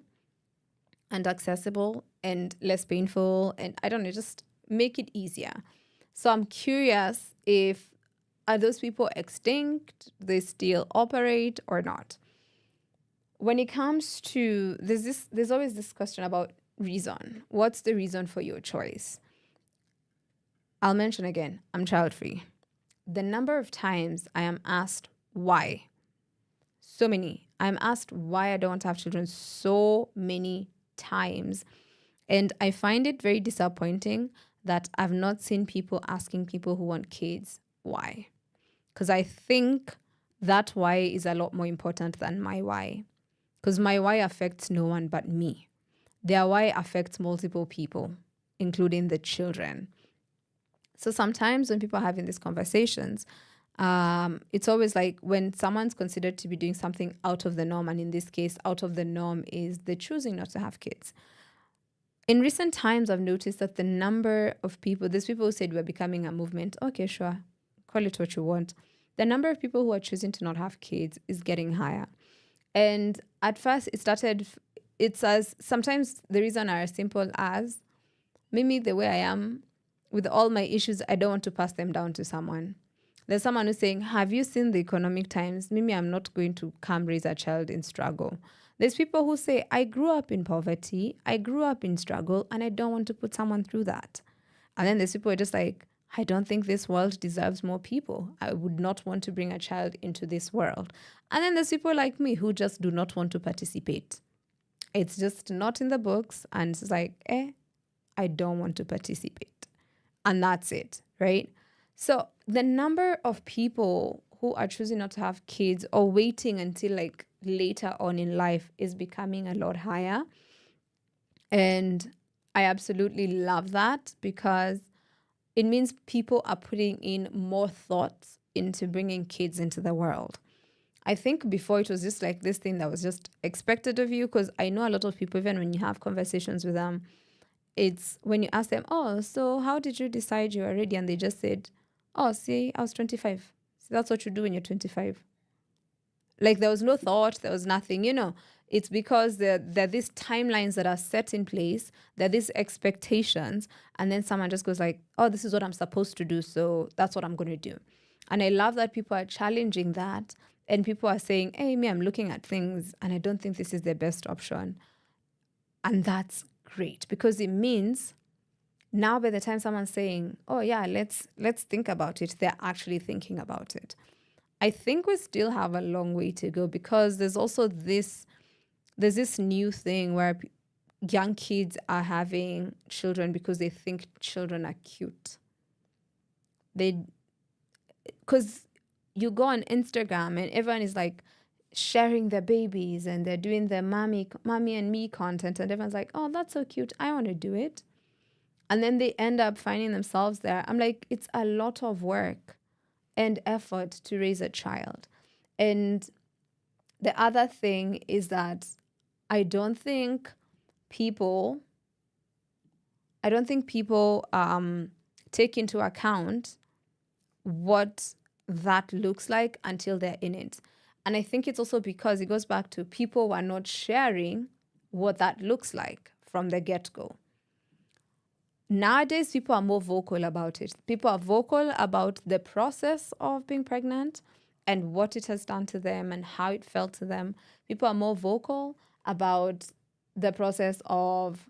and accessible and less painful, and I don't know, just make it easier. So I'm curious, are those people extinct? They still operate or not? when it comes to there's always this question about reason. What's the reason for your choice? I'll mention again, I'm child free. The number of times I am asked why, so many. I'm asked why I don't want to have children so many times. And I find it very disappointing that I've not seen people asking people who want kids why. Because I think that why is a lot more important than my why. Because my why affects no one but me. Their why affects multiple people, including the children. So sometimes when people are having these conversations, it's always like when someone's considered to be doing something out of the norm, and in this case, out of the norm is the choosing not to have kids. In recent times, I've noticed that the number of people, there's people who said we're becoming a movement. Okay, sure, call it what you want. The number of people who are choosing to not have kids is getting higher. And at first, it's as sometimes the reason are as simple as maybe the way I am with all my issues, I don't want to pass them down to someone. There's someone who's saying, have you seen the economic times? Maybe I'm not going to come raise a child in struggle. There's people who say, I grew up in poverty, I grew up in struggle, and I don't want to put someone through that. And then there's people who are just like, I don't think this world deserves more people. I would not want to bring a child into this world. And then there's people like me who just do not want to participate. It's just not in the books, and it's like, I don't want to participate. And that's it, right? So the number of people who are choosing not to have kids or waiting until like later on in life is becoming a lot higher. And I absolutely love that because it means people are putting in more thought into bringing kids into the world. I think before it was just like this thing that was just expected of you, because I know a lot of people, even when you have conversations with them, it's when you ask them, oh, so how did you decide you were ready? And they just said, oh, see, I was 25. So that's what you do when you're 25. Like there was no thought, there was nothing, It's because there are these timelines that are set in place, there are these expectations, and then someone just goes like, oh, this is what I'm supposed to do, so that's what I'm going to do. And I love that people are challenging that, and people are saying, hey, I'm looking at things, and I don't think this is the best option. And that's great, because it means now by the time someone's saying, oh, yeah, let's think about it, they're actually thinking about it. I think we still have a long way to go because there's also there's this new thing where young kids are having children because they think children are cute. Because you go on Instagram and everyone is like sharing their babies and they're doing their mommy and me content, and everyone's like, oh, that's so cute, I want to do it. And then they end up finding themselves there. I'm like, it's a lot of work and effort to raise a child. And the other thing is that I don't think people take into account what that looks like until they're in it. And I think it's also because it goes back to people who are not sharing what that looks like from the get-go. Nowadays, people are more vocal about it. People are vocal about the process of being pregnant and what it has done to them and how it felt to them. People are more vocal about the process of,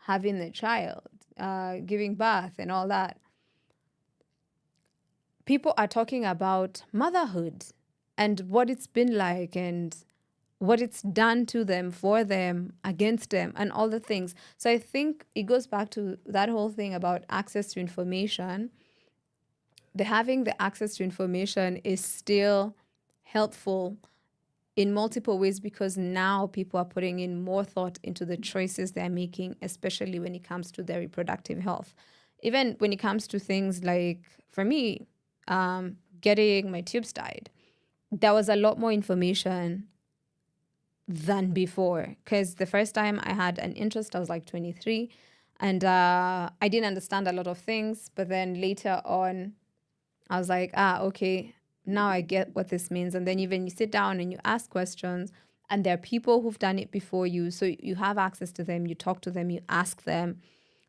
having the child, giving birth and all that. People are talking about motherhood and what it's been like and what it's done to them, for them, against them, and all the things. So I think it goes back to that whole thing about access to information. Having the access to information is still helpful in multiple ways because now people are putting in more thought into the choices they're making, especially when it comes to their reproductive health. Even when it comes to things like, for me, getting my tubes tied, there was a lot more information than before, because the first time I had an interest, I was like 23, and I didn't understand a lot of things. But then later on, I was like, okay, now I get what this means. And then even you sit down and you ask questions, and there are people who've done it before you, so you have access to them, you talk to them, you ask them.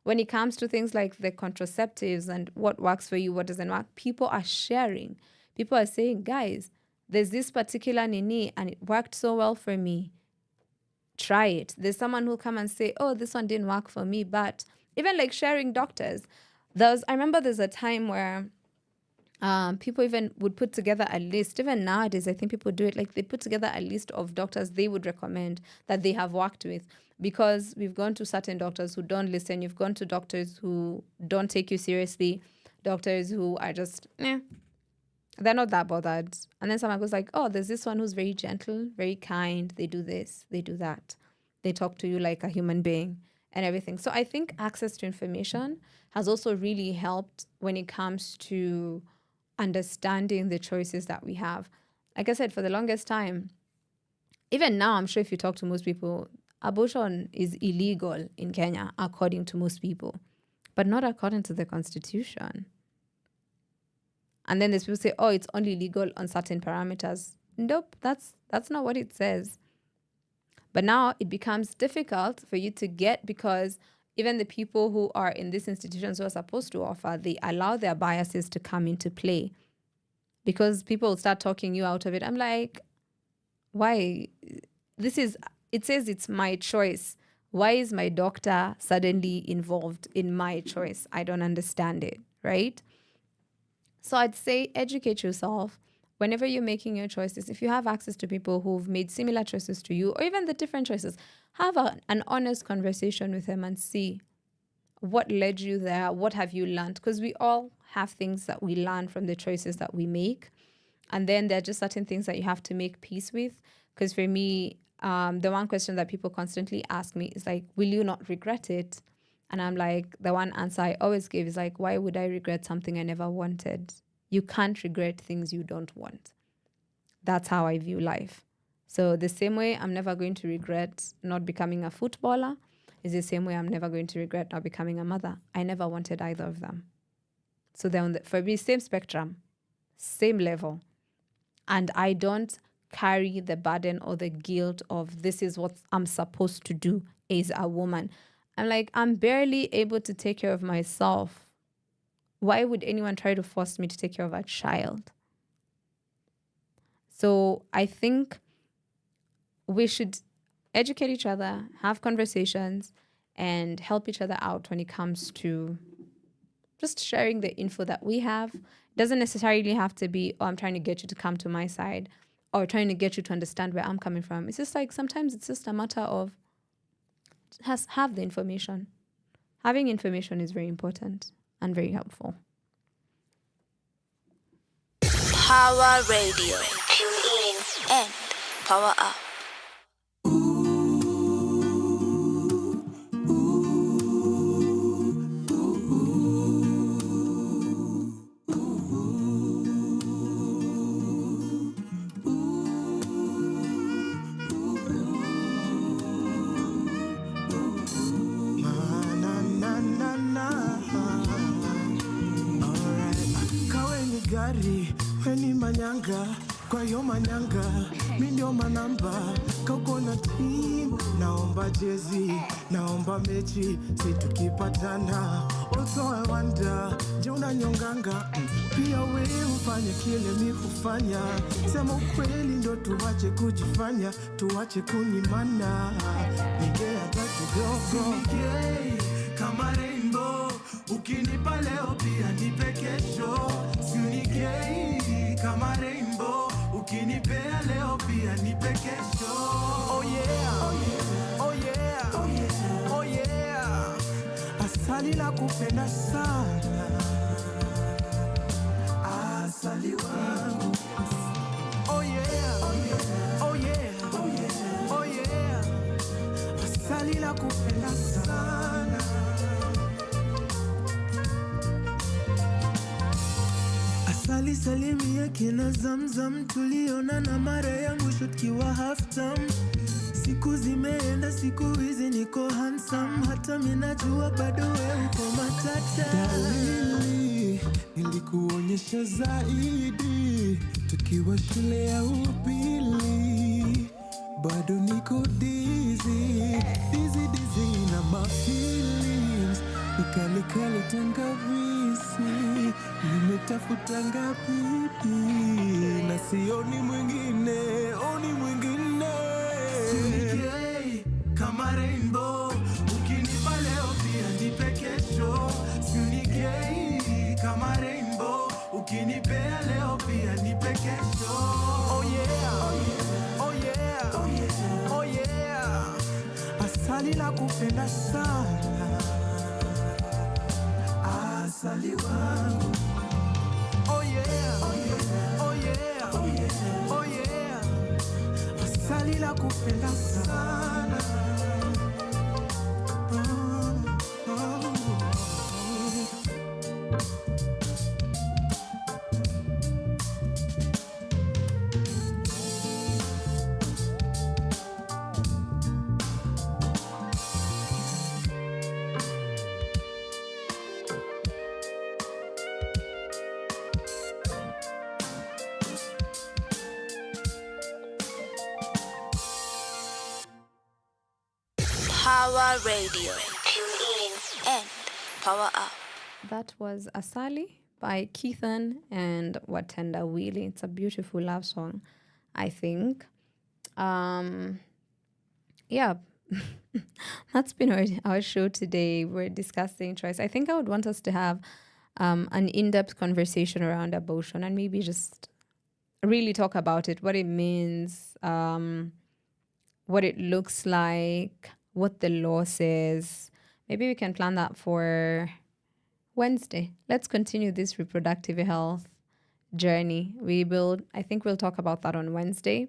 When it comes to things like the contraceptives and what works for you, what doesn't work, people are sharing. People are saying, guys, there's this particular nini and it worked so well for me. Try it. There's someone who'll come and say, oh, this one didn't work for me. But even like sharing doctors, I remember there's a time where people even would put together a list. Even nowadays, I think people do it. Like they put together a list of doctors they would recommend that they have worked with, because we've gone to certain doctors who don't listen. You've gone to doctors who don't take you seriously, doctors who are just, they're not that bothered. And then someone goes like, oh, there's this one who's very gentle, very kind. They do this, they do that. They talk to you like a human being and everything. So I think access to information has also really helped when it comes to understanding the choices that we have. Like I said, for the longest time, even now, I'm sure if you talk to most people, abortion is illegal in Kenya, according to most people, but not according to the Constitution. And then there's people say, oh, it's only legal on certain parameters. Nope, that's not what it says. But now it becomes difficult for you to get, because even the people who are in these institutions who are supposed to offer, they allow their biases to come into play, because people start talking you out of it. I'm like, why? It says it's my choice. Why is my doctor suddenly involved in my choice? I don't understand it, right? So I'd say educate yourself whenever you're making your choices. If you have access to people who've made similar choices to you, or even the different choices, have an honest conversation with them and see what led you there. What have you learned? Because we all have things that we learn from the choices that we make. And then there are just certain things that you have to make peace with. Because for me, the one question that people constantly ask me is like, will you not regret it? And I'm like, the one answer I always give is like, why would I regret something I never wanted? You can't regret things you don't want. That's how I view life. So the same way I'm never going to regret not becoming a footballer is the same way I'm never going to regret not becoming a mother. I never wanted either of them. So they're for me, same spectrum, same level. And I don't carry the burden or the guilt of this is what I'm supposed to do as a woman. I'm like, I'm barely able to take care of myself. Why would anyone try to force me to take care of a child? So I think we should educate each other, have conversations, and help each other out when it comes to just sharing the info that we have. It doesn't necessarily have to be, oh, I'm trying to get you to come to my side, or trying to get you to understand where I'm coming from. It's just like sometimes it's just a matter of have the information. Having information is very important and very helpful. Power Radio. Tune in and power up. Weni manyanga, kwa yo manyanga, mindio manamba, kaukona team, naomba jezi, naomba mechi, situkipatana, also I wonder, je unanyonganga, pia we ufanye kile mi hufanya, sema ukweli ndo tuwache kujifanya, tuwache kunyimana, nige hata kidogo, nige kama rainbow, ukinipa leo pia nipe kesho, siunigei kama rainbow, ukinipea leo pia nipe kesho. Oh yeah, oh yeah, oh yeah, oh yeah, oh yeah. Asali la kupenda sana, asali wangu. Oh yeah, oh yeah, oh yeah, oh yeah, oh yeah. Asali la kupenda sana. Asali salimia kina Zamzam, tuliona na mara ya mwisho tukiwa half time. Siku zimeenda, siku hizi niko handsome, hata mimi najua bado wewe uko matata. Dalili nilikuonyesha zaidi tukiwa shule ya upili, bado niko dizzy na my feelings, nikali tangawizi. sweet. Nimetafuta ngapi na sioni mwingine, oni mwingine. Siunigei kama rainbow, ukinipa leo pia nipe kesho. Siunigei kama rainbow, ukinipea leo pia nipe kesho. Oh yeah, oh yeah, oh yeah, oh yeah, oh yeah. Asali la kupenda sana, asali wangu. Oh yeah, oh yeah, oh yeah, oh yeah, oh yeah. Asali la kupenda sana. Pawa Radio. Tune in and power up. That was Asali by Keithan and Watenda Wheelie. It's a beautiful love song, I think. Yeah, that's been our show today. We're discussing choice. I think I would want us to have an in-depth conversation around abortion and maybe just really talk about it, what it means, what it looks like, what the law says. Maybe we can plan that for Wednesday. Let's continue this reproductive health journey. I think we'll talk about that on Wednesday.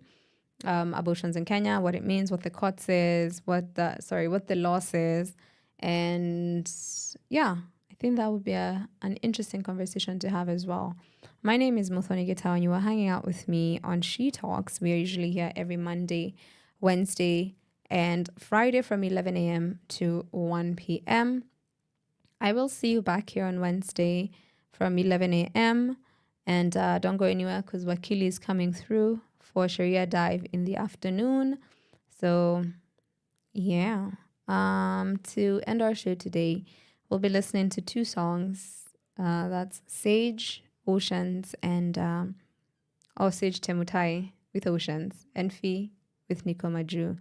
Abortions in Kenya, what it means, what the court says, what the law says. And yeah, I think that would be an interesting conversation to have as well. My name is Muthoni Gitau, and you are hanging out with me on She Talks. We are usually here every Monday, Wednesday, and Friday from 11 a.m. to 1 p.m. I will see you back here on Wednesday from 11 a.m. And don't go anywhere because Wakili is coming through for Sharia Dive in the afternoon. So, yeah. To end our show today, we'll be listening to two songs. That's Sage, Oceans, and Sage Temutai with Oceans, and Fi with Nico Maju.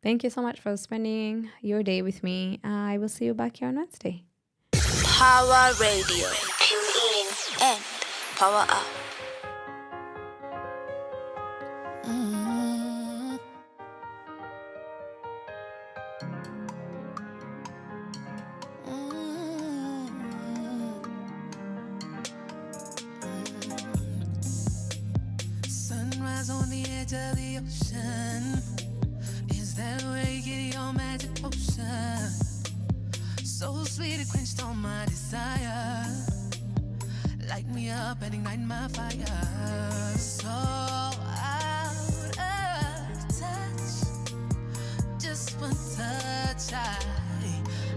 Thank you so much for spending your day with me. I will see you back here on Wednesday. Pawa Radio. Tune in and power up. Sunrise on the edge of the ocean. Is that where you get your magic potion? So sweet it quenched all my desire. Light me up and ignite my fire. So out of touch. Just one touch.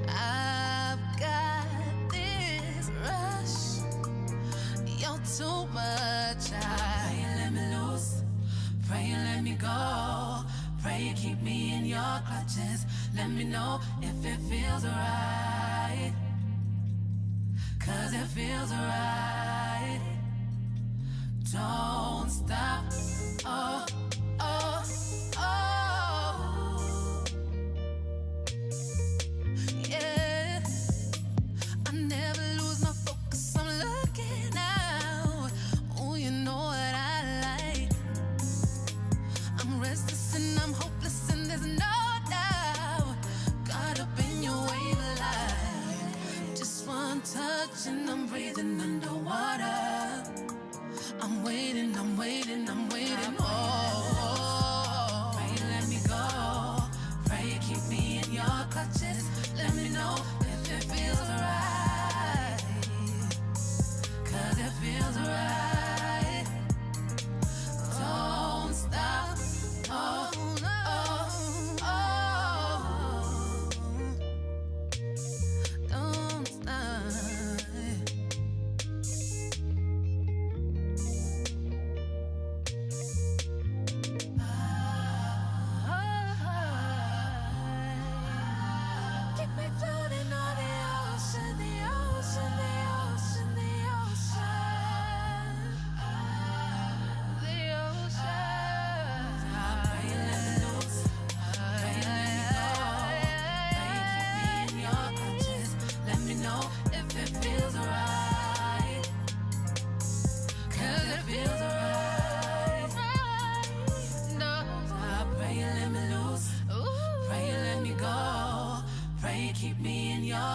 I've got this rush. You're too much. Pray and let me loose. Pray and let me go. Pray you keep me in your clutches. Let me know if it feels right. 'Cause it feels right. Don't stop. Oh, oh, oh. Yeah. I never lose my focus. I'm looking out. Oh, you know what I like. I'm restless and I'm hopeless and there's no doubt. Caught up in your wave of life. Just one touch and I'm breathing underwater. I'm waiting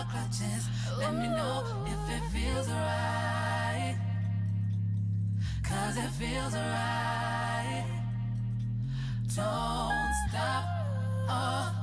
your clutches. Let me know if it feels right. 'Cause it feels right. Don't stop. Oh.